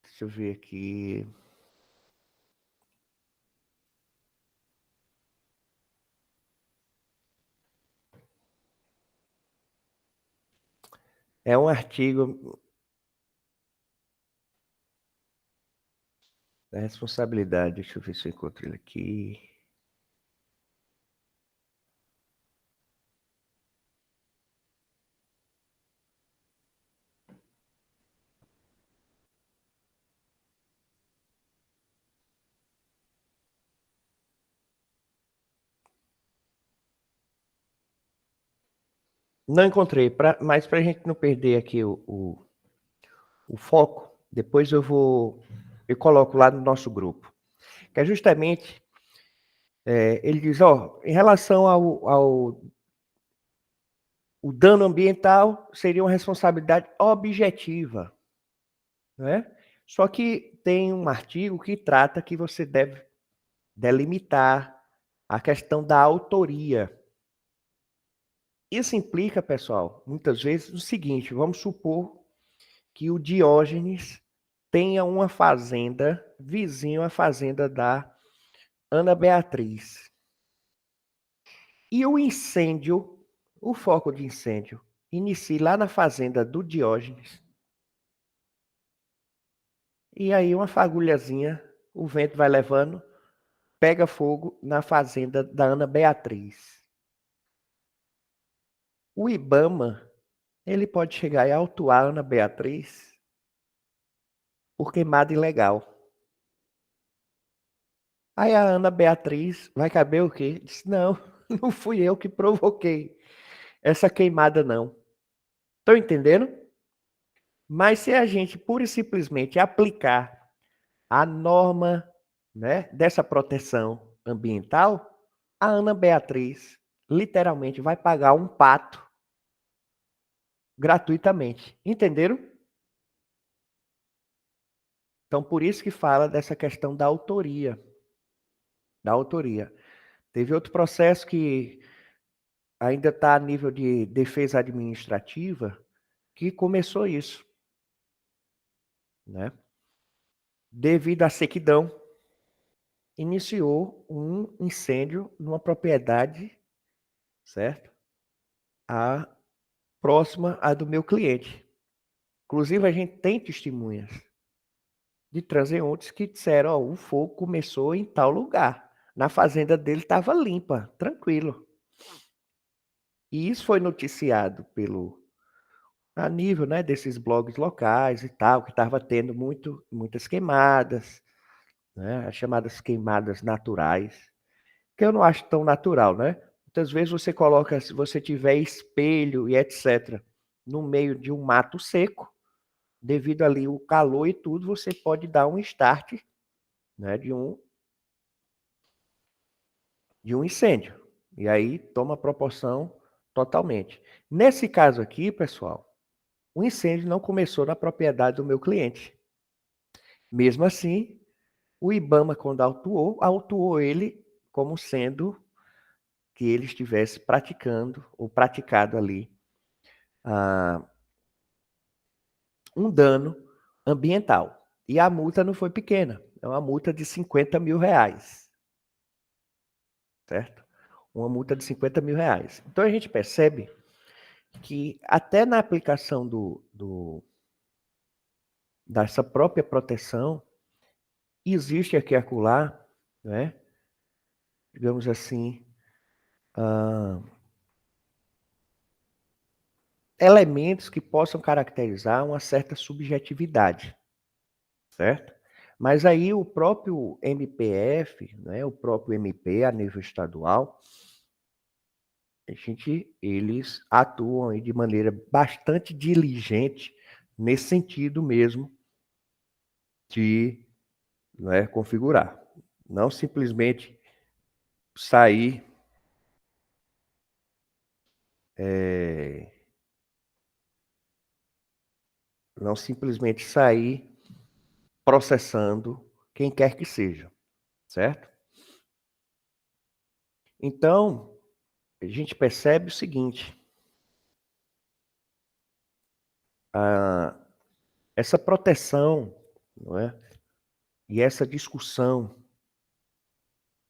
Deixa eu ver aqui. É um artigo da responsabilidade. Deixa eu ver se eu encontro ele aqui. Não encontrei, mas para a gente não perder aqui o foco, depois eu coloco lá no nosso grupo. Que é justamente, ele diz, ó, em relação ao o dano ambiental, seria uma responsabilidade objetiva. Né? Só que tem um artigo que trata que você deve delimitar a questão da autoria. Isso implica, pessoal, muitas vezes o seguinte, vamos supor que o Diógenes tenha uma fazenda vizinho à fazenda da Ana Beatriz. E o incêndio, o foco de incêndio, inicie lá na fazenda do Diógenes. E aí uma fagulhazinha, o vento vai levando, pega fogo na fazenda da Ana Beatriz. O IBAMA, ele pode chegar e autuar a Ana Beatriz por queimada ilegal. Aí a Ana Beatriz vai caber o quê? Diz, não, não fui eu que provoquei essa queimada, não. Estão entendendo? Mas se a gente pura e simplesmente aplicar a norma, né, dessa proteção ambiental, a Ana Beatriz literalmente vai pagar um pato gratuitamente. Entenderam? Então, por isso que fala dessa questão da autoria. Da autoria. Teve outro processo que ainda está a nível de defesa administrativa, que começou isso. Né? Devido à sequidão, iniciou um incêndio numa propriedade, certo? Próxima à do meu cliente. Inclusive, a gente tem testemunhas de transeuntes que disseram, ó, o fogo começou em tal lugar. Na fazenda dele estava limpa, tranquilo. E isso foi noticiado pelo a nível, né, desses blogs locais e tal, que estava tendo muitas queimadas, né, as chamadas queimadas naturais, que eu não acho tão natural, né? Muitas vezes você coloca, se você tiver espelho e etc., no meio de um mato seco, devido ali o calor e tudo, você pode dar um start, né, de um incêndio. E aí toma proporção totalmente. Nesse caso aqui, pessoal, o incêndio não começou na propriedade do meu cliente. Mesmo assim, o IBAMA, quando autuou ele como sendo que ele estivesse praticando ou praticado ali um dano ambiental. E a multa não foi pequena, é uma multa de 50 mil reais. Certo? Uma multa de 50 mil reais. Então a gente percebe que até na aplicação dessa própria proteção, existe aqui e acolá, né, digamos assim, elementos que possam caracterizar uma certa subjetividade, certo? Mas aí o próprio MPF, né, o próprio MP a nível estadual, eles atuam aí de maneira bastante diligente nesse sentido mesmo de, né, configurar. Não simplesmente sair não simplesmente sair processando quem quer que seja, certo? Então, a gente percebe o seguinte, essa proteção, não é? E essa discussão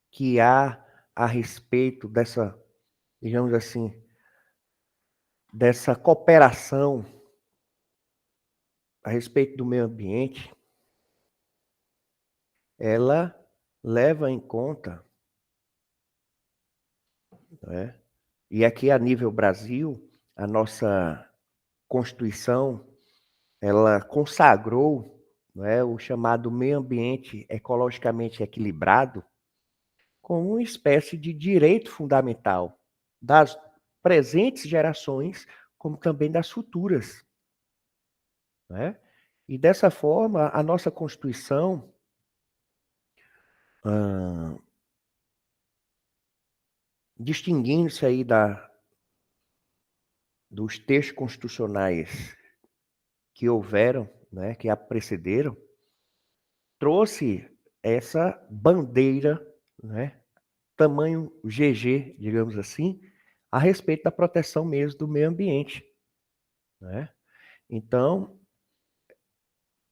que há a respeito dessa, digamos assim, dessa cooperação a respeito do meio ambiente, ela leva em conta, né? E aqui a nível Brasil, a nossa Constituição, ela consagrou, né, o chamado meio ambiente ecologicamente equilibrado como uma espécie de direito fundamental das presentes gerações, como também das futuras, né? E dessa forma, a nossa Constituição, distinguindo-se aí dos textos constitucionais que houveram, né, que a precederam, trouxe essa bandeira, né, tamanho GG, digamos assim, a respeito da proteção mesmo do meio ambiente, né? Então,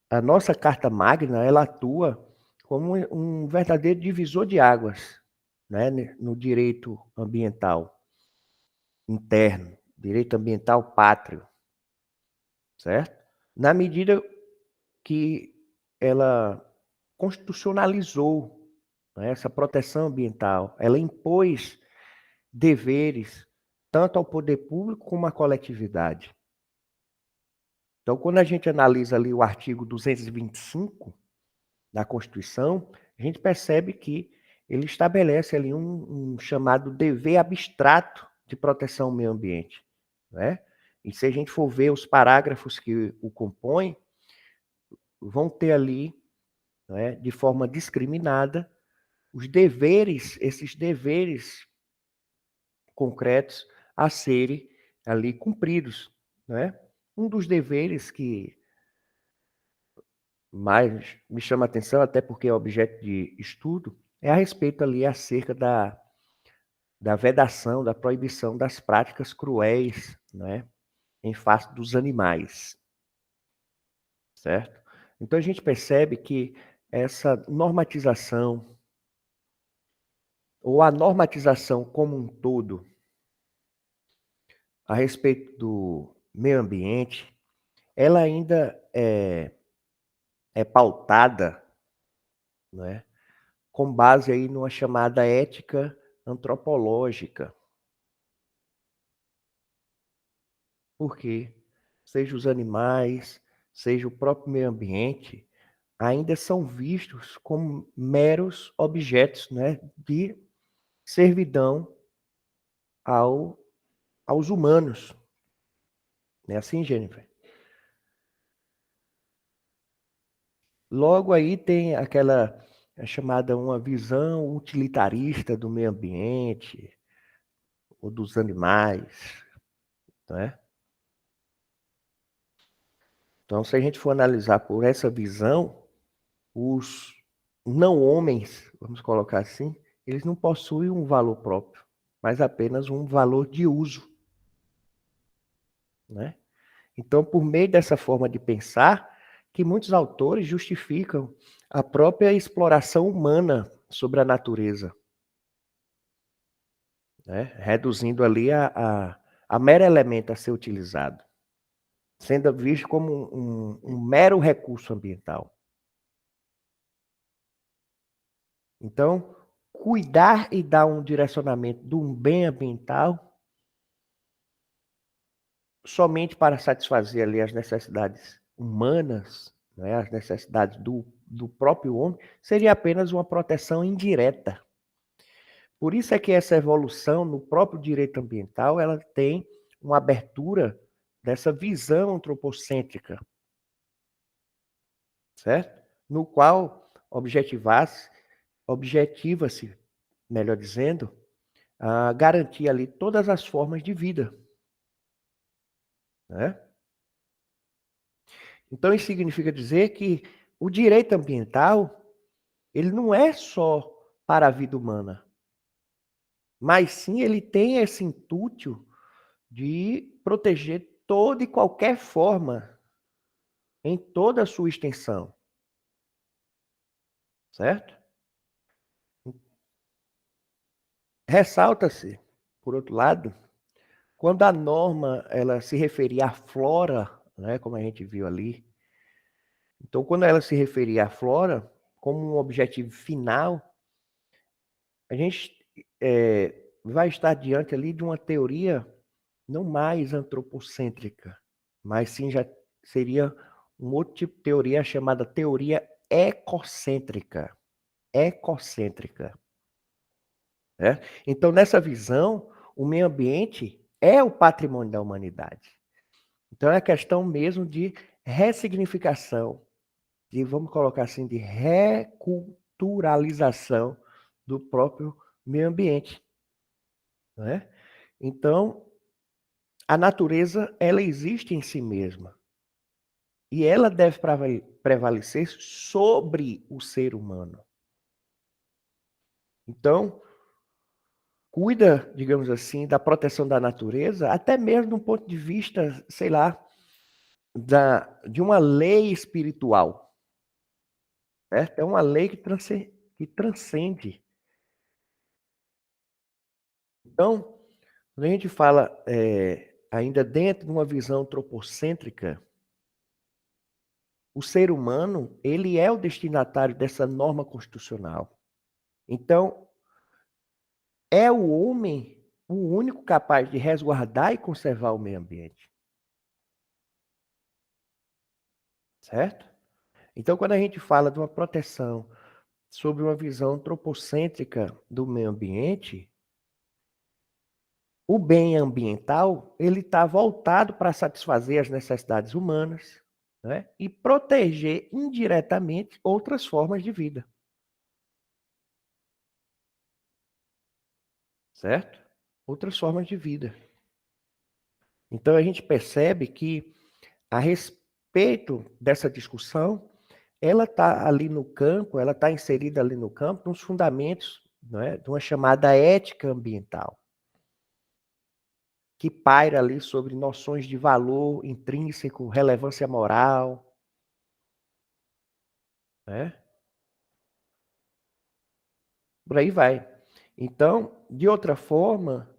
a nossa Carta Magna, ela atua como um verdadeiro divisor de águas, né, no direito ambiental interno, direito ambiental pátrio, certo? Na medida que ela constitucionalizou, né, essa proteção ambiental, ela impôs deveres tanto ao poder público como à coletividade. Então, quando a gente analisa ali o artigo 225 da Constituição, a gente percebe que ele estabelece ali um chamado dever abstrato de proteção ao meio ambiente, né? E se a gente for ver os parágrafos que o compõem, vão ter ali, né, de forma discriminada, os deveres, esses deveres concretos a serem ali cumpridos, né? Um dos deveres que mais me chama a atenção, até porque é objeto de estudo, é a respeito ali acerca da vedação, da proibição das práticas cruéis, né, em face dos animais, certo? Então a gente percebe que essa normatização, ou a normatização como um todo, a respeito do meio ambiente, ela ainda é pautada, né, com base aí numa chamada ética antropológica. Por quê? seja os animais, seja o próprio meio ambiente, ainda são vistos como meros objetos, né, de servidão aos humanos. Não é assim, Jennifer? Logo aí tem aquela chamada uma visão utilitarista do meio ambiente ou dos animais, não é? Então, se a gente for analisar por essa visão, os não-homens, vamos colocar assim, eles não possuem um valor próprio, mas apenas um valor de uso, né? Então, por meio dessa forma de pensar, que muitos autores justificam a própria exploração humana sobre a natureza, né? Reduzindo ali a mero elemento a ser utilizado, sendo visto como um mero recurso ambiental. Então, cuidar e dar um direcionamento de um bem ambiental somente para satisfazer ali as necessidades humanas, né, as necessidades do próprio homem, seria apenas uma proteção indireta. Por isso é que essa evolução no próprio direito ambiental, ela tem uma abertura dessa visão antropocêntrica, certo? No qual objetiva-se, melhor dizendo, a garantir ali todas as formas de vida, né? Então, isso significa dizer que o direito ambiental, ele não é só para a vida humana, mas sim ele tem esse intuito de proteger toda e qualquer forma, em toda a sua extensão, certo? Ressalta-se, por outro lado, quando a norma ela se referia à flora, né, como a gente viu ali, então quando ela se referia à flora como um objetivo final, a gente vai estar diante ali de uma teoria não mais antropocêntrica, mas sim já seria um outro tipo de teoria chamada teoria ecocêntrica. Ecocêntrica. Né? Então, nessa visão, o meio ambiente é o patrimônio da humanidade. Então, é questão mesmo de ressignificação, de, vamos colocar assim, de reculturalização do próprio meio ambiente. Né? Então, a natureza, ela existe em si mesma. E ela deve prevalecer sobre o ser humano. Então, cuida, digamos assim, da proteção da natureza, até mesmo do ponto de vista, sei lá, de uma lei espiritual. Certo? É uma lei que transcende. Então, quando a gente fala ainda dentro de uma visão antropocêntrica, o ser humano, ele é o destinatário dessa norma constitucional. Então, é o homem o único capaz de resguardar e conservar o meio ambiente. Certo? Então, quando a gente fala de uma proteção sobre uma visão antropocêntrica do meio ambiente, o bem ambiental ele está voltado para satisfazer as necessidades humanas, né? E proteger indiretamente outras formas de vida. Certo? Outras formas de vida. Então, a gente percebe que, a respeito dessa discussão, ela está ali no campo, ela está inserida ali no campo, nos fundamentos, né, de uma chamada ética ambiental, que paira ali sobre noções de valor intrínseco, relevância moral, né? Por aí vai. Então, de outra forma,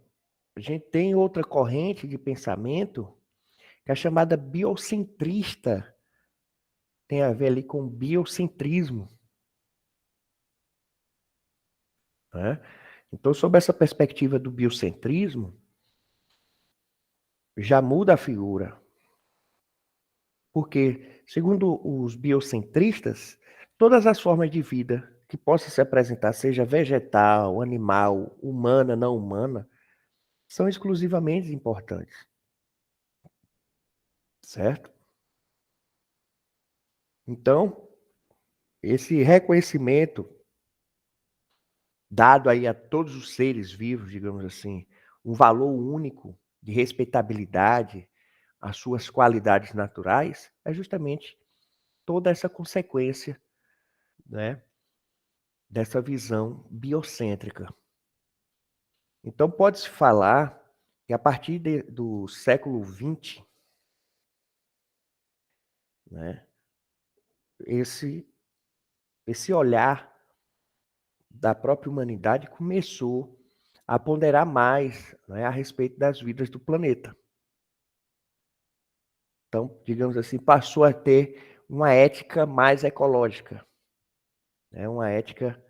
a gente tem outra corrente de pensamento, que é a chamada biocentrista, tem a ver ali com biocentrismo, né? Então, sob essa perspectiva do biocentrismo, já muda a figura. Porque, segundo os biocentristas, todas as formas de vida que possam se apresentar, seja vegetal, animal, humana, não humana, são exclusivamente importantes. Certo? Então, esse reconhecimento dado aí a todos os seres vivos, digamos assim, um valor único de respeitabilidade às suas qualidades naturais, é justamente toda essa consequência, né, dessa visão biocêntrica. Então, pode-se falar que a partir do século XX, né, esse olhar da própria humanidade começou a ponderar mais, né, a respeito das vidas do planeta. Então, digamos assim, passou a ter uma ética mais ecológica, né, uma ética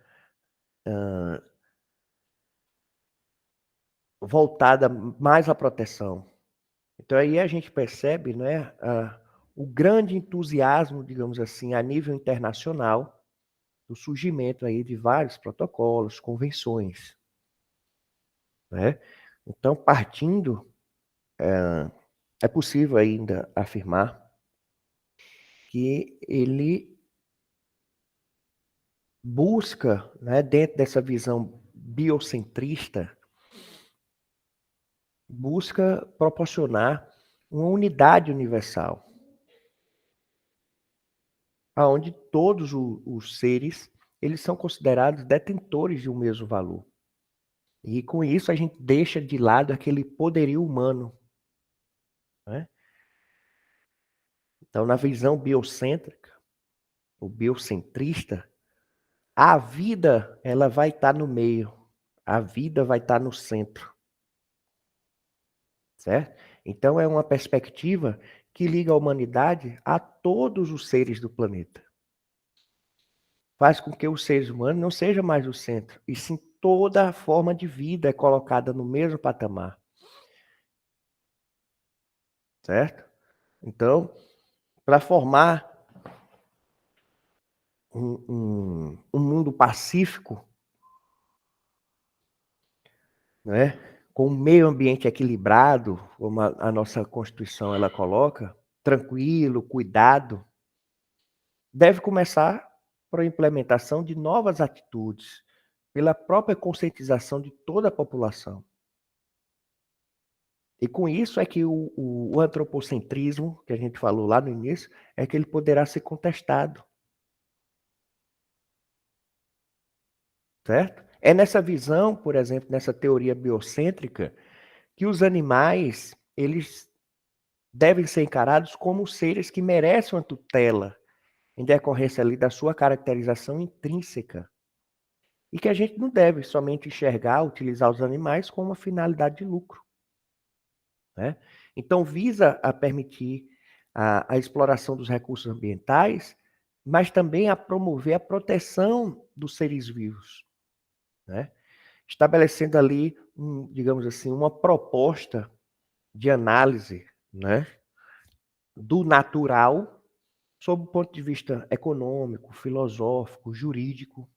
voltada mais à proteção. Então aí a gente percebe, né, o grande entusiasmo, digamos assim, a nível internacional, do surgimento aí de vários protocolos, convenções, né? Então, partindo, é possível ainda afirmar que ele busca, né, dentro dessa visão biocentrista, busca proporcionar uma unidade universal, aonde todos os seres eles são considerados detentores de um mesmo valor. E com isso a gente deixa de lado aquele poderio humano, né? Então, na visão biocêntrica, ou biocentrista, a vida ela vai estar no meio, a vida vai estar no centro, certo? Então é uma perspectiva que liga a humanidade a todos os seres do planeta. Faz com que os seres humanos não seja mais o centro, e sim toda a forma de vida é colocada no mesmo patamar, certo? Então, para formar um mundo pacífico, né, com um meio ambiente equilibrado, como a nossa Constituição ela coloca, tranquilo, cuidado, deve começar por a implementação de novas atitudes, pela própria conscientização de toda a população. E com isso é que o antropocentrismo, que a gente falou lá no início, é que ele poderá ser contestado. Certo? É nessa visão, por exemplo, nessa teoria biocêntrica, que os animais, eles devem ser encarados como seres que merecem uma tutela, em decorrência ali da sua caracterização intrínseca. E que a gente não deve somente enxergar, utilizar os animais como uma finalidade de lucro, né? Então, visa a permitir a exploração dos recursos ambientais, mas também a promover a proteção dos seres vivos, né? Estabelecendo ali, digamos assim, uma proposta de análise, né, do natural sob o ponto de vista econômico, filosófico, jurídico.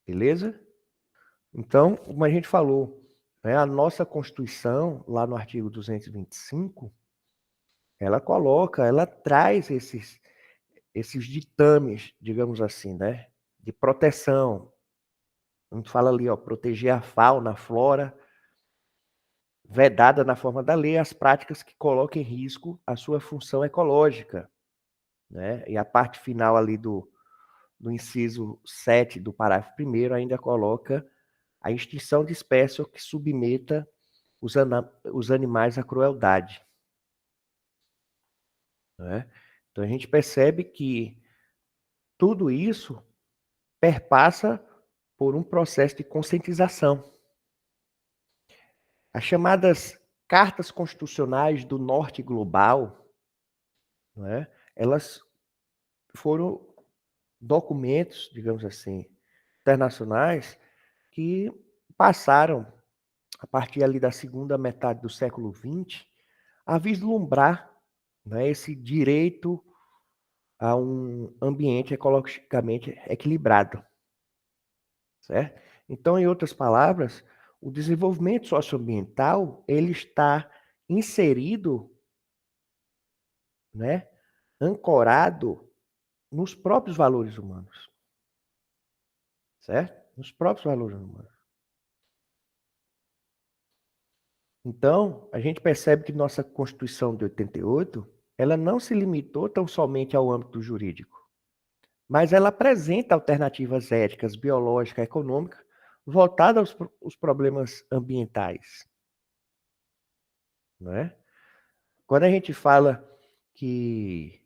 Beleza? Então, como a gente falou, né, a nossa Constituição, lá no artigo 225, ela traz esses ditames, digamos assim, né, de proteção. A gente fala ali, ó, proteger a fauna, a flora, vedada na forma da lei as práticas que coloquem em risco a sua função ecológica, né? E a parte final ali do inciso 7 do parágrafo 1º ainda coloca a extinção de espécie que submeta os animais à crueldade, né? Então a gente percebe que tudo isso perpassa por um processo de conscientização. As chamadas cartas constitucionais do norte global, né, elas foram documentos, digamos assim, internacionais que passaram, a partir ali da segunda metade do século XX, a vislumbrar né, esse direito a um ambiente ecologicamente equilibrado, certo? Então, em outras palavras, o desenvolvimento socioambiental ele está inserido, né, ancorado nos próprios valores humanos, certo? Nos próprios valores humanos. Então, a gente percebe que nossa Constituição de 88, ela não se limitou tão somente ao âmbito jurídico, mas ela apresenta alternativas éticas, biológicas, econômicas, voltadas aos problemas ambientais, não é? Quando a gente fala que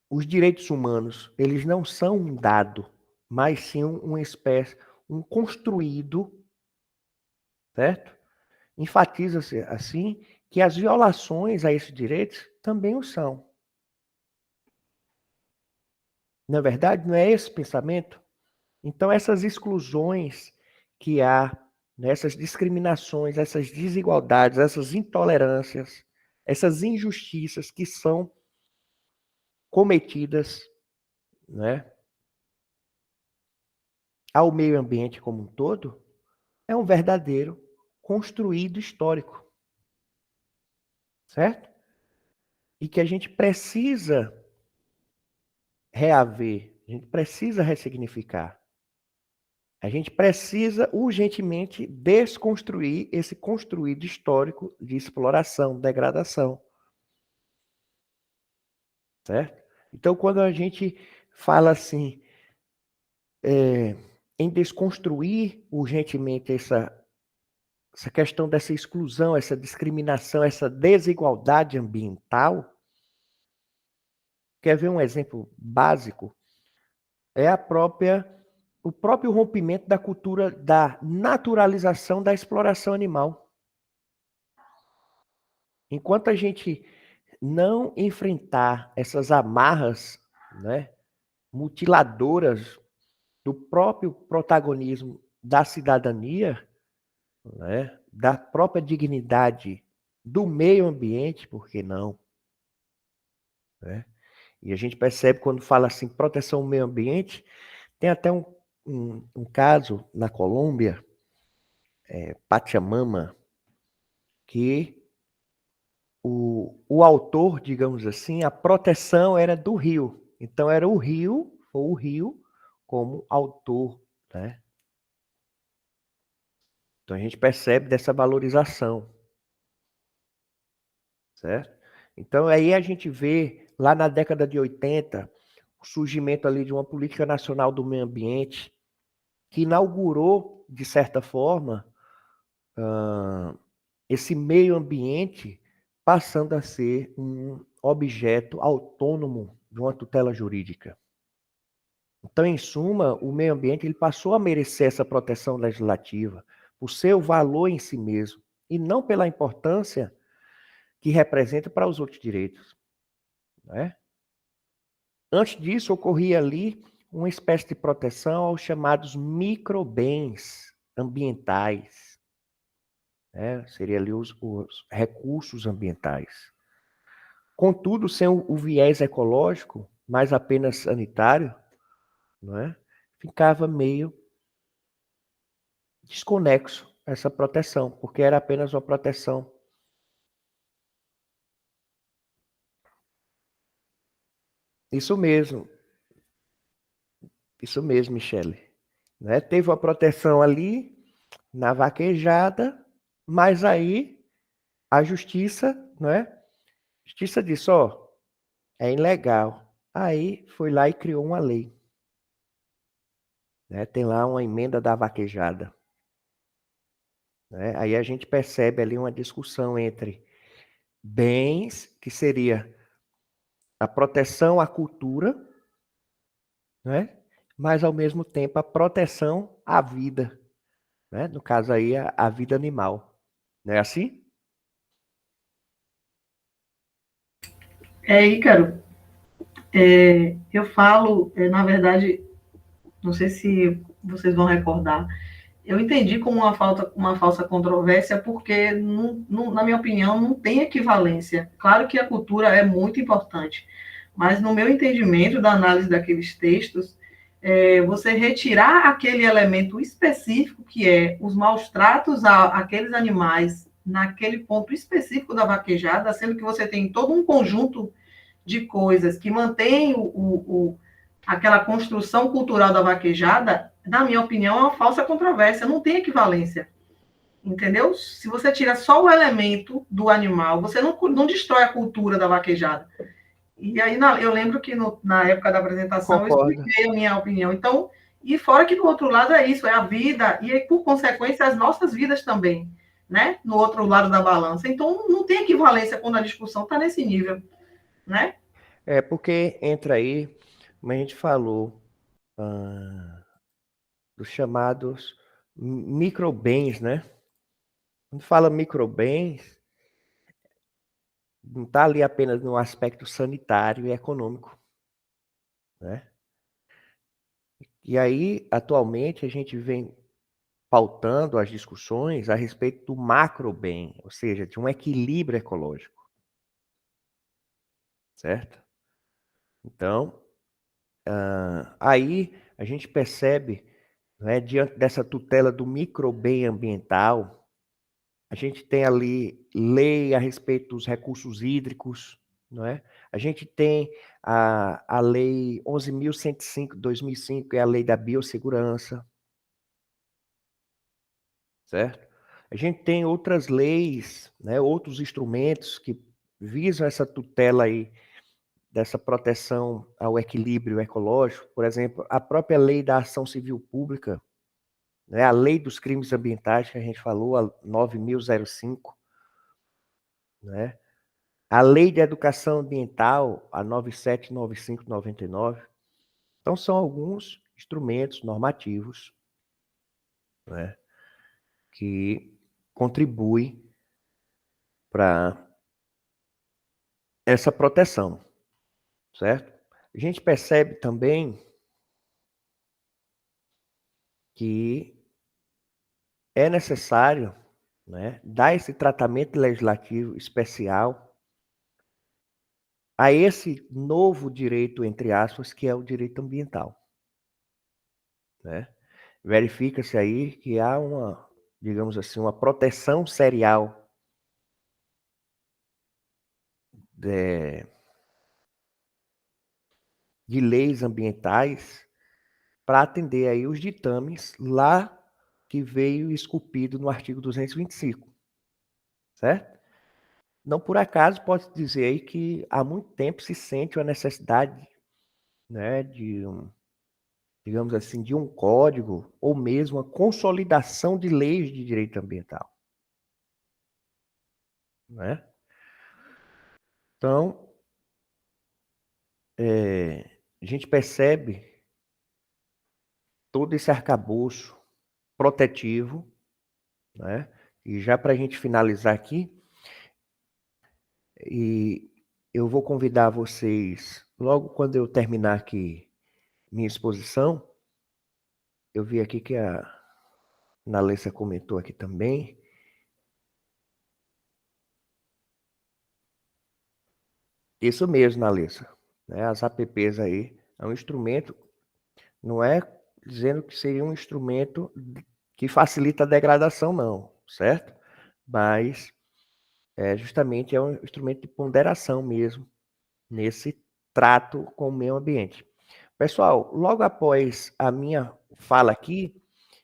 os direitos humanos, eles não são um dado, mas sim uma espécie, um construído, certo? Enfatiza-se assim que as violações a esses direitos também o são. Na verdade, não é esse pensamento? Então, essas exclusões que há, né, essas discriminações, essas desigualdades, essas intolerâncias, essas injustiças que são cometidas, né, ao meio ambiente como um todo, é um verdadeiro construído histórico, certo? E que a gente precisa reaver, a gente precisa ressignificar. A gente precisa urgentemente desconstruir esse construído histórico de exploração, degradação, certo? Então, quando a gente fala assim, em desconstruir urgentemente essa questão dessa exclusão, essa discriminação, essa desigualdade ambiental, quer ver um exemplo básico? É o próprio rompimento da cultura da naturalização da exploração animal. Enquanto a gente não enfrentar essas amarras, né, mutiladoras do próprio protagonismo da cidadania, né, da própria dignidade do meio ambiente, por que não? Né? E a gente percebe quando fala assim, proteção ao meio ambiente, tem até um caso na Colômbia, Pachamama, que o autor, digamos assim, a proteção era do rio. Então era o rio como autor, né? Então a gente percebe dessa valorização, certo? Então aí a gente vê, lá na década de 80, o surgimento ali de uma política nacional do meio ambiente, que inaugurou, de certa forma, esse meio ambiente passando a ser um objeto autônomo de uma tutela jurídica. Então, em suma, o meio ambiente ele passou a merecer essa proteção legislativa por seu valor em si mesmo e não pela importância que representa para os outros direitos, né? Antes disso, ocorria ali uma espécie de proteção aos chamados microbens ambientais, né? Seria ali os recursos ambientais. Contudo, sem o viés ecológico, mas apenas sanitário, não é? Ficava meio desconexo essa proteção, porque era apenas uma proteção. Isso mesmo, Michele. Né? Teve uma proteção ali na vaquejada, mas aí a justiça, né? A justiça disse, ó, é ilegal. Aí foi lá e criou uma lei. Né? Tem lá uma emenda da vaquejada. Né? Aí a gente percebe ali uma discussão entre bens, que seria a proteção à cultura, né? Mas ao mesmo tempo a proteção à vida, né? No caso aí a vida animal. Não é assim? Ícaro, eu falo, na verdade, não sei se vocês vão recordar, eu entendi como uma falsa controvérsia, porque, na minha opinião, não tem equivalência. Claro que a cultura é muito importante, mas no meu entendimento da análise daqueles textos, você retirar aquele elemento específico, que é os maus tratos àqueles animais, naquele ponto específico da vaquejada, sendo que você tem todo um conjunto de coisas que mantém aquela construção cultural da vaquejada, na minha opinião, é uma falsa controvérsia, não tem equivalência. Entendeu? Se você tira só o elemento do animal, você não destrói a cultura da vaquejada. E aí eu lembro que na época da apresentação Concordo. eu expliquei a minha opinião. Então, e fora que do outro lado é isso, é a vida, e por consequência as nossas vidas também, né? No outro lado da balança. Então, não tem equivalência quando a discussão está nesse nível, né? É porque entra aí, como a gente falou, dos chamados microbens, né? Quando fala microbens, não está ali apenas no aspecto sanitário e econômico, né? E aí, atualmente, a gente vem pautando as discussões a respeito do macrobem, ou seja, de um equilíbrio ecológico, certo? Então, aí a gente percebe, né, diante dessa tutela do microbem ambiental, a gente tem ali lei a respeito dos recursos hídricos, não é? A gente tem a lei 11.105 de 2005, que é a lei da biossegurança, certo? A gente tem outras leis, né, outros instrumentos que visam essa tutela aí, dessa proteção ao equilíbrio ecológico. Por exemplo, a própria lei da ação civil pública, né, a lei dos crimes ambientais, que a gente falou, a 9.005, né? A lei de educação ambiental, a 9795/99. Então, são alguns instrumentos normativos, né, que contribuem para essa proteção, certo? A gente percebe também que é necessário, né, dar esse tratamento legislativo especial a esse novo direito, entre aspas, que é o direito ambiental, né? Verifica-se aí que há uma, digamos assim, uma proteção serial de leis ambientais para atender aí os ditames lá que veio esculpido no artigo 225, certo? Não por acaso pode dizer aí que há muito tempo se sente a necessidade, né, digamos assim, de um código ou mesmo uma consolidação de leis de direito ambiental, né? Então, a gente percebe todo esse arcabouço protetivo, né? E já para a gente finalizar aqui, e eu vou convidar vocês, logo quando eu terminar aqui minha exposição, eu vi aqui que a Nalessa comentou aqui também. Isso mesmo, Nalessa, né? As apps aí é um instrumento, não é dizendo que seria um instrumento que facilita a degradação, não, certo? Mas justamente é um instrumento de ponderação mesmo, nesse trato com o meio ambiente. Pessoal, logo após a minha fala aqui,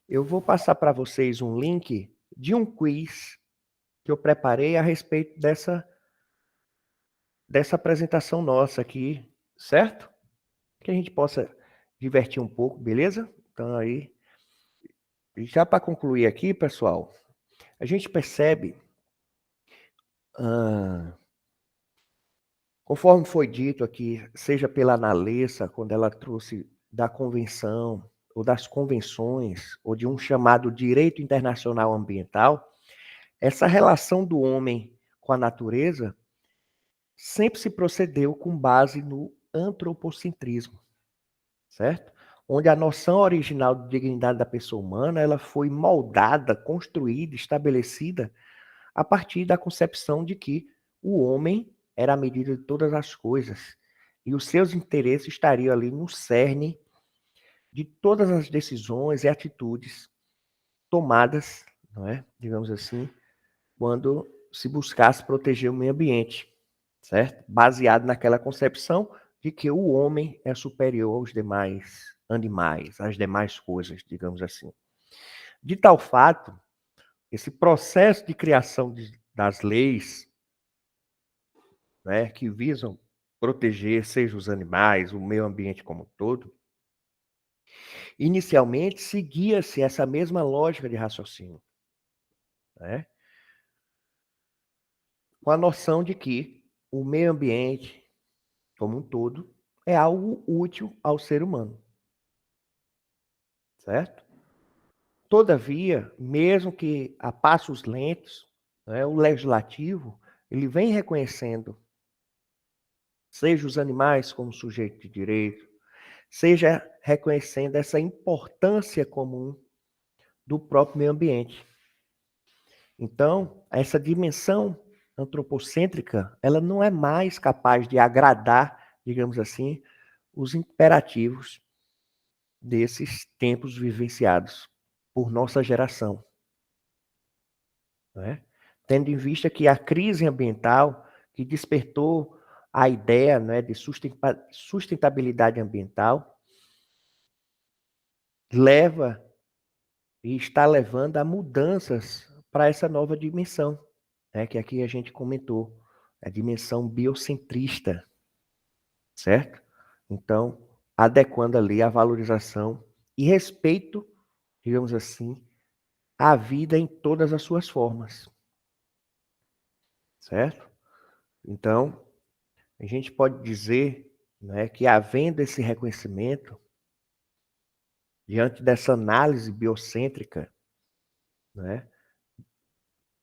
eu vou passar para vocês um link de um quiz que eu preparei a respeito dessa apresentação nossa aqui, certo? Que a gente possa divertir um pouco, beleza? Então aí, já para concluir aqui, pessoal, a gente percebe, conforme foi dito aqui, seja pela Nalessa, quando ela trouxe da convenção, ou das convenções, ou de um chamado direito internacional ambiental, essa relação do homem com a natureza sempre se procedeu com base no antropocentrismo, certo? onde a noção original de dignidade da pessoa humana ela foi moldada, construída, estabelecida a partir da concepção de que o homem era a medida de todas as coisas e os seus interesses estariam ali no cerne de todas as decisões e atitudes tomadas, não é? Digamos assim, quando se buscasse proteger o meio ambiente, certo? Baseado naquela concepção de que o homem é superior aos demais animais, às demais coisas, digamos assim. De tal fato, esse processo de criação das leis, né, que visam proteger, seja os animais, o meio ambiente como um todo, inicialmente seguia-se essa mesma lógica de raciocínio, né? Com a noção de que o meio ambiente, como um todo, é algo útil ao ser humano, certo? Todavia, mesmo que a passos lentos, né, o legislativo ele vem reconhecendo, seja os animais como sujeito de direito, seja reconhecendo essa importância comum do próprio meio ambiente. Então, essa dimensão antropocêntrica, ela não é mais capaz de agradar, digamos assim, os imperativos desses tempos vivenciados por nossa geração, né? Tendo em vista que a crise ambiental que despertou a ideia, né, de sustentabilidade ambiental leva e está levando a mudanças para essa nova dimensão, né, que aqui a gente comentou, a dimensão biocentrista, certo? Então, adequando ali a valorização e respeito, digamos assim, à vida em todas as suas formas, certo? Então, a gente pode dizer, né, que havendo esse reconhecimento, diante dessa análise biocêntrica, né,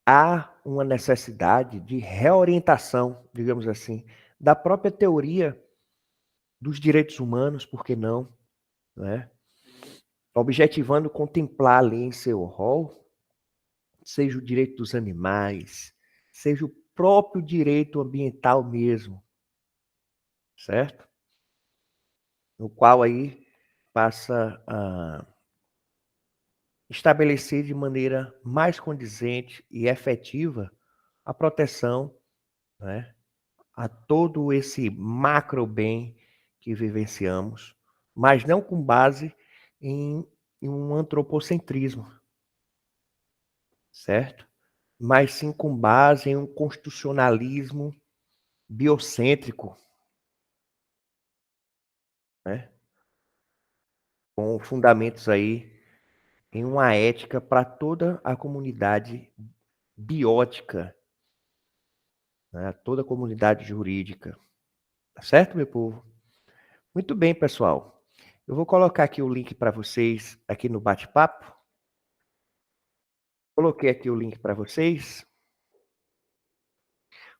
há uma necessidade de reorientação, digamos assim, da própria teoria dos direitos humanos, por que não, né? Objetivando contemplar ali em seu rol, seja o direito dos animais, seja o próprio direito ambiental mesmo, certo? No qual aí passa a estabelecer de maneira mais condizente e efetiva a proteção, né, a todo esse macro bem que vivenciamos, mas não com base em um antropocentrismo, certo? Mas sim com base em um constitucionalismo biocêntrico, né? Com fundamentos aí em uma ética para toda a comunidade biótica, né? Toda a comunidade jurídica. Tá certo, meu povo? Muito bem, pessoal. Eu vou colocar aqui o link para vocês aqui no bate-papo. Coloquei aqui o link para vocês.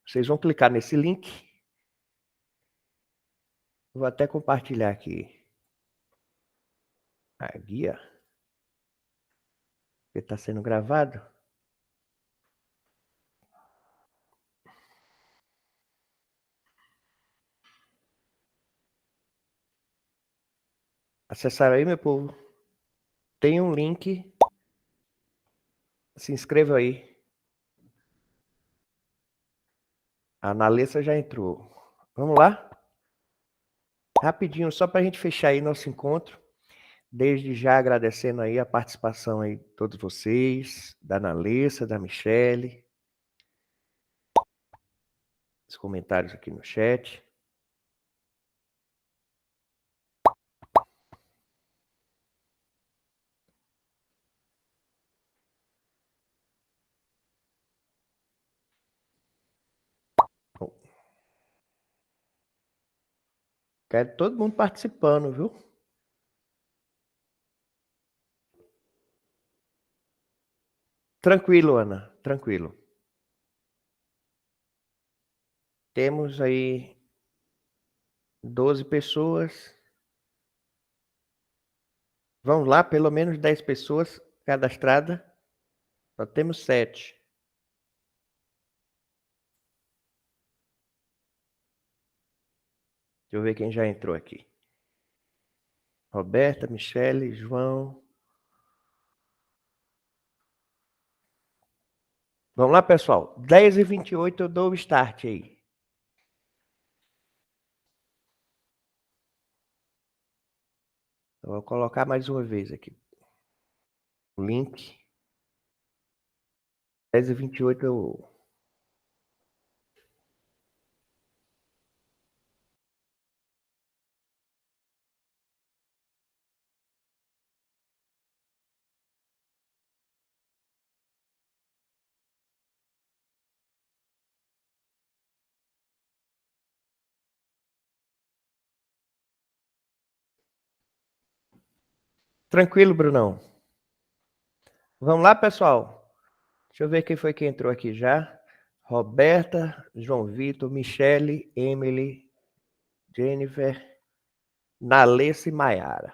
Vocês vão clicar nesse link. Vou até compartilhar aqui a guia, que está sendo gravado. Acessaram aí, meu povo? Tem um link. Se inscreva aí. A Analessa já entrou. Vamos lá? Rapidinho, só para a gente fechar aí nosso encontro. Desde já agradecendo aí a participação aí de todos vocês, da Analessa, da Michele, os comentários aqui no chat. Quero todo mundo participando, viu? Tranquilo, Ana, tranquilo. Temos aí 12 pessoas. Vamos lá, pelo menos 10 pessoas cadastradas. Só temos 7. Deixa eu ver quem já entrou aqui. Roberta, Michele, João. Vamos lá, pessoal. 10h28 eu dou o start aí. Eu vou colocar mais uma vez aqui. O link. 10h28 eu... Tranquilo, Brunão. Vamos lá, pessoal. Deixa eu ver quem foi que entrou aqui já. Roberta, João Vitor, Michele, Emily, Jennifer, Nalessa e Maiara.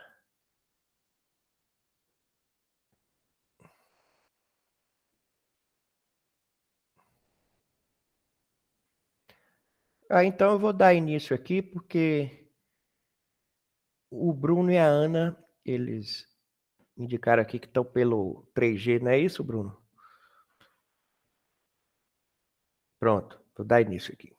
Então eu vou dar início aqui, porque o Bruno e a Ana, eles indicaram aqui que estão pelo 3G, não é isso, Bruno? Pronto, vou dar início aqui.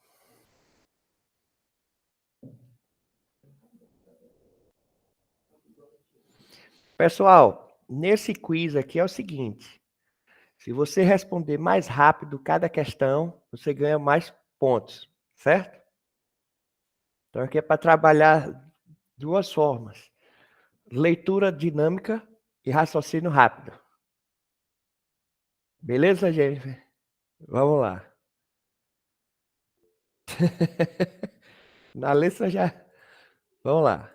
Pessoal, nesse quiz aqui é o seguinte: se você responder mais rápido cada questão, você ganha mais pontos, certo? Então aqui é para trabalhar duas formas: leitura dinâmica e raciocínio rápido. Beleza, Jennifer? Vamos lá. Na letra já. Vamos lá.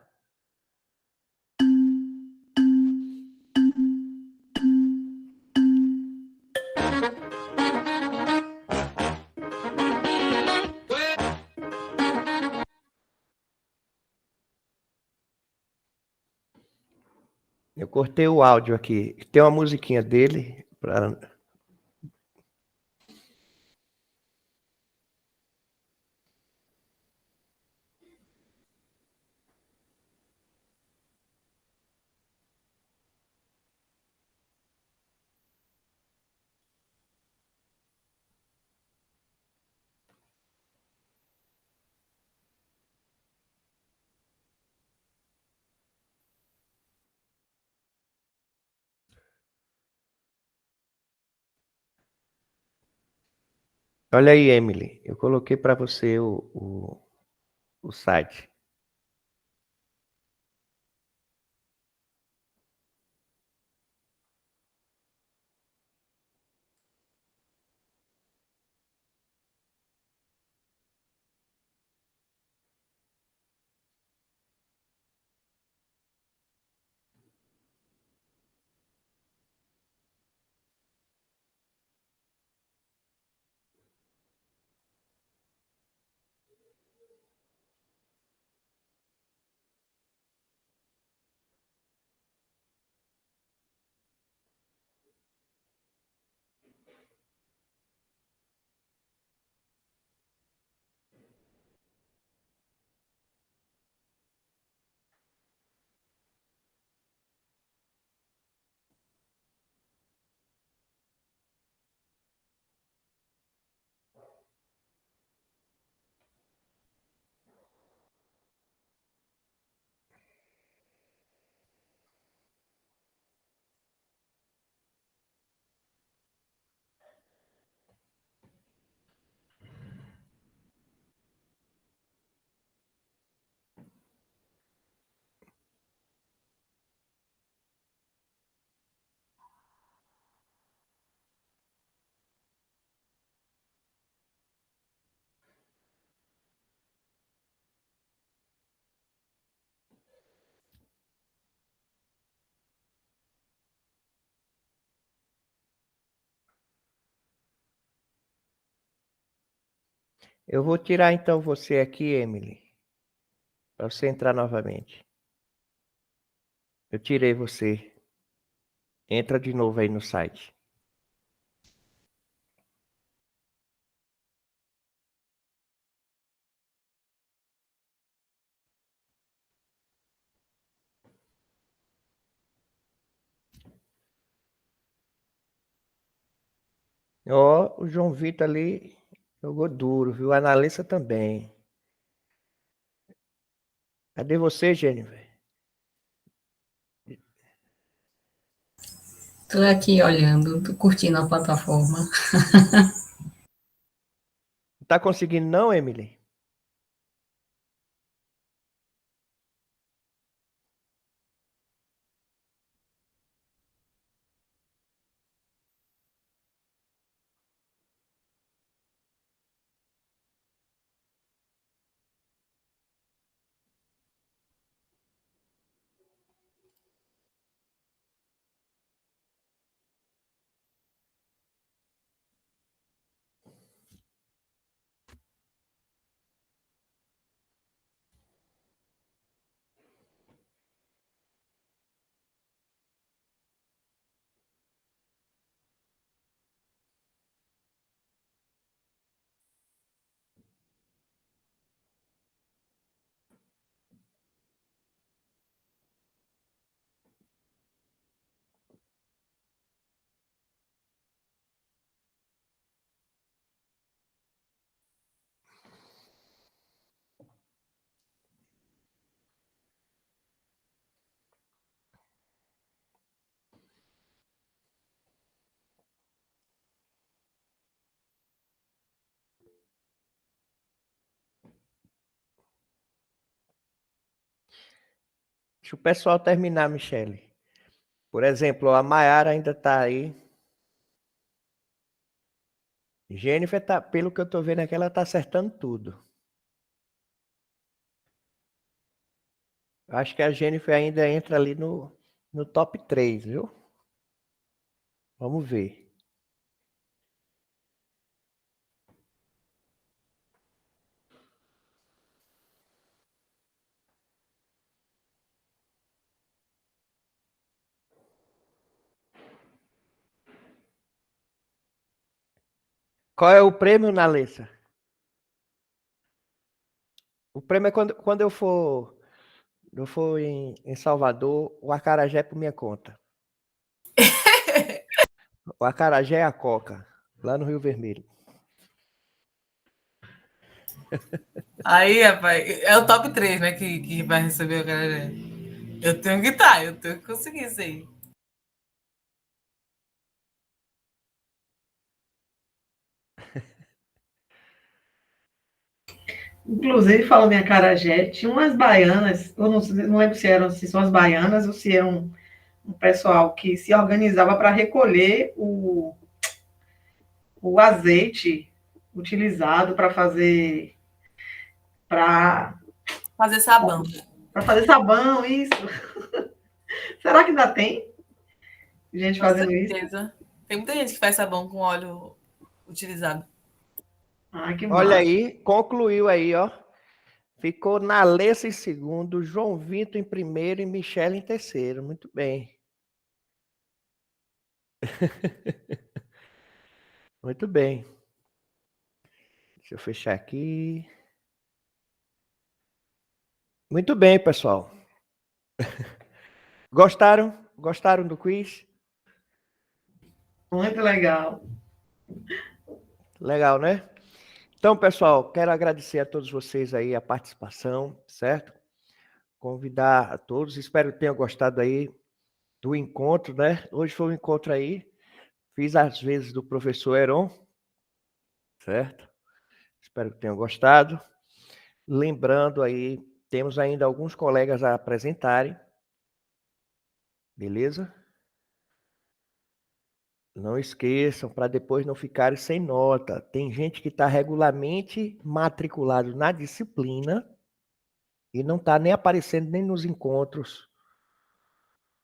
Eu cortei o áudio aqui. Tem uma musiquinha dele para... Olha aí, Emily. Eu coloquei para você o site. Eu vou tirar então você aqui, Emily, para você entrar novamente. Eu tirei você. Entra de novo aí no site. Ó, o João Vitor ali jogou duro, viu? A Analissa também. Cadê você, Jennifer? Tô aqui olhando, tô curtindo a plataforma. Não tá conseguindo não, Emily? Deixa o pessoal terminar, Michele. Por exemplo, a Maiara ainda tá aí. Jennifer tá, pelo que eu tô vendo aqui, ela tá acertando tudo. Acho que a Jennifer ainda entra ali no top 3, viu? Vamos ver. Qual é o prêmio, Nalessa? O prêmio é quando eu for em Salvador, o acarajé é por minha conta. O acarajé é a Coca, lá no Rio Vermelho. Aí, rapaz, é o top 3, né, que vai receber o cara. Eu tenho que estar, eu tenho que conseguir isso aí. Inclusive, falando em acarajé, tinha umas baianas, eu não lembro se são as baianas ou se é um pessoal que se organizava para recolher o azeite utilizado para Fazer sabão. fazer sabão, isso. Será que ainda tem gente Com fazendo isso? certeza. Tem muita gente que faz sabão com óleo utilizado. Ah, que Olha massa. aí, concluiu aí, ó. Ficou Nalessa em segundo, João Vitor em primeiro e Michele em terceiro. Muito bem. Muito bem. Deixa eu fechar aqui. Muito bem, pessoal. Gostaram? Gostaram do quiz? Muito legal. Legal, né? Então, pessoal, quero agradecer a todos vocês aí a participação, certo? Convidar a todos, espero que tenham gostado aí do encontro, né? Hoje foi um encontro aí, fiz as vezes do professor Heron, certo? Espero que tenham gostado. Lembrando aí, temos ainda alguns colegas a apresentarem, beleza? Não esqueçam, para depois não ficarem sem nota. Tem gente que está regularmente matriculado na disciplina e não está nem aparecendo nem nos encontros,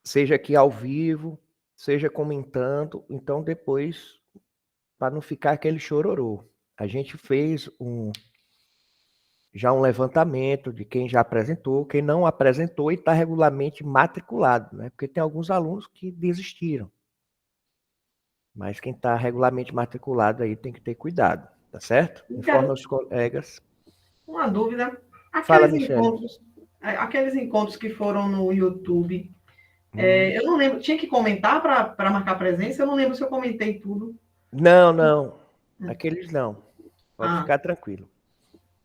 seja aqui ao vivo, seja comentando. Então, depois, para não ficar aquele chororô. A gente fez já um levantamento de quem já apresentou, quem não apresentou e está regularmente matriculado, né? Porque tem alguns alunos que desistiram. Mas quem está regularmente matriculado aí tem que ter cuidado, tá certo? Informa os colegas. Uma dúvida. Fala, Aqueles Michele. aqueles encontros que foram no YouTube, eu não lembro, tinha que comentar para marcar presença? Eu não lembro se eu comentei tudo. Não. Aqueles não. Pode ficar tranquilo.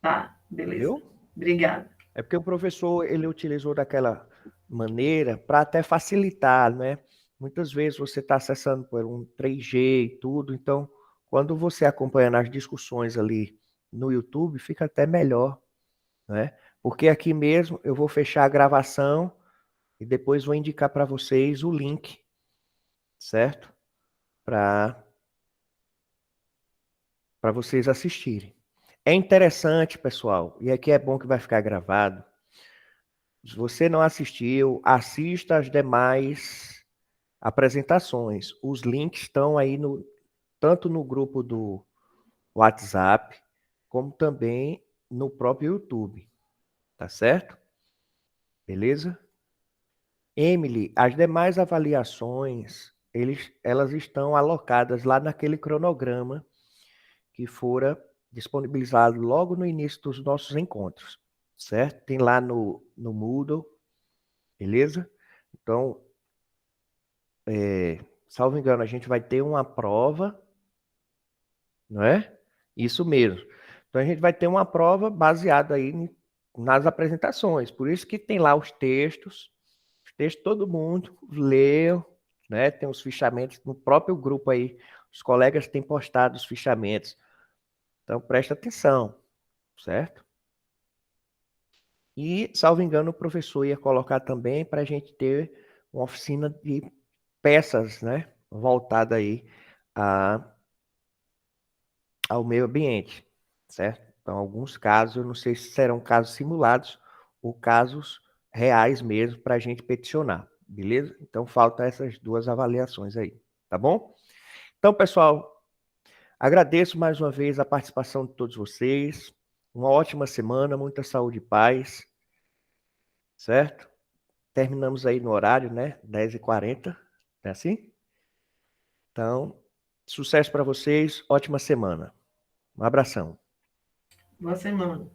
Tá, beleza. Viu? Obrigada. É porque o professor, ele utilizou daquela maneira para até facilitar, né? Muitas vezes você está acessando por um 3G e tudo, então, quando você acompanha nas discussões ali no YouTube, fica até melhor, né? Porque aqui mesmo eu vou fechar a gravação e depois vou indicar para vocês o link, certo? Para vocês assistirem. É interessante, pessoal, e aqui é bom que vai ficar gravado. Se você não assistiu, assista as demais apresentações. Os links estão aí tanto no grupo do WhatsApp, como também no próprio YouTube. Tá certo? Beleza? Emily, as demais avaliações, elas estão alocadas lá naquele cronograma que fora disponibilizado logo no início dos nossos encontros, certo? Tem lá no Moodle, beleza? Então, salvo engano, a gente vai ter uma prova, não é? Isso mesmo. Então, a gente vai ter uma prova baseada aí nas apresentações. Por isso que tem lá os textos todo mundo leu, né? Tem os fichamentos no próprio grupo aí. Os colegas têm postado os fichamentos. Então, presta atenção, certo? E, salvo engano, o professor ia colocar também para a gente ter uma oficina de peças, né? Voltada aí ao meio ambiente, certo? Então, alguns casos, eu não sei se serão casos simulados ou casos reais mesmo para a gente peticionar, beleza? Então, faltam essas duas avaliações aí, tá bom? Então, pessoal, agradeço mais uma vez a participação de todos vocês. Uma ótima semana, muita saúde e paz, certo? Terminamos aí no horário, né? 10h40, não é assim? Então, sucesso para vocês, ótima semana. Um abração. Boa semana.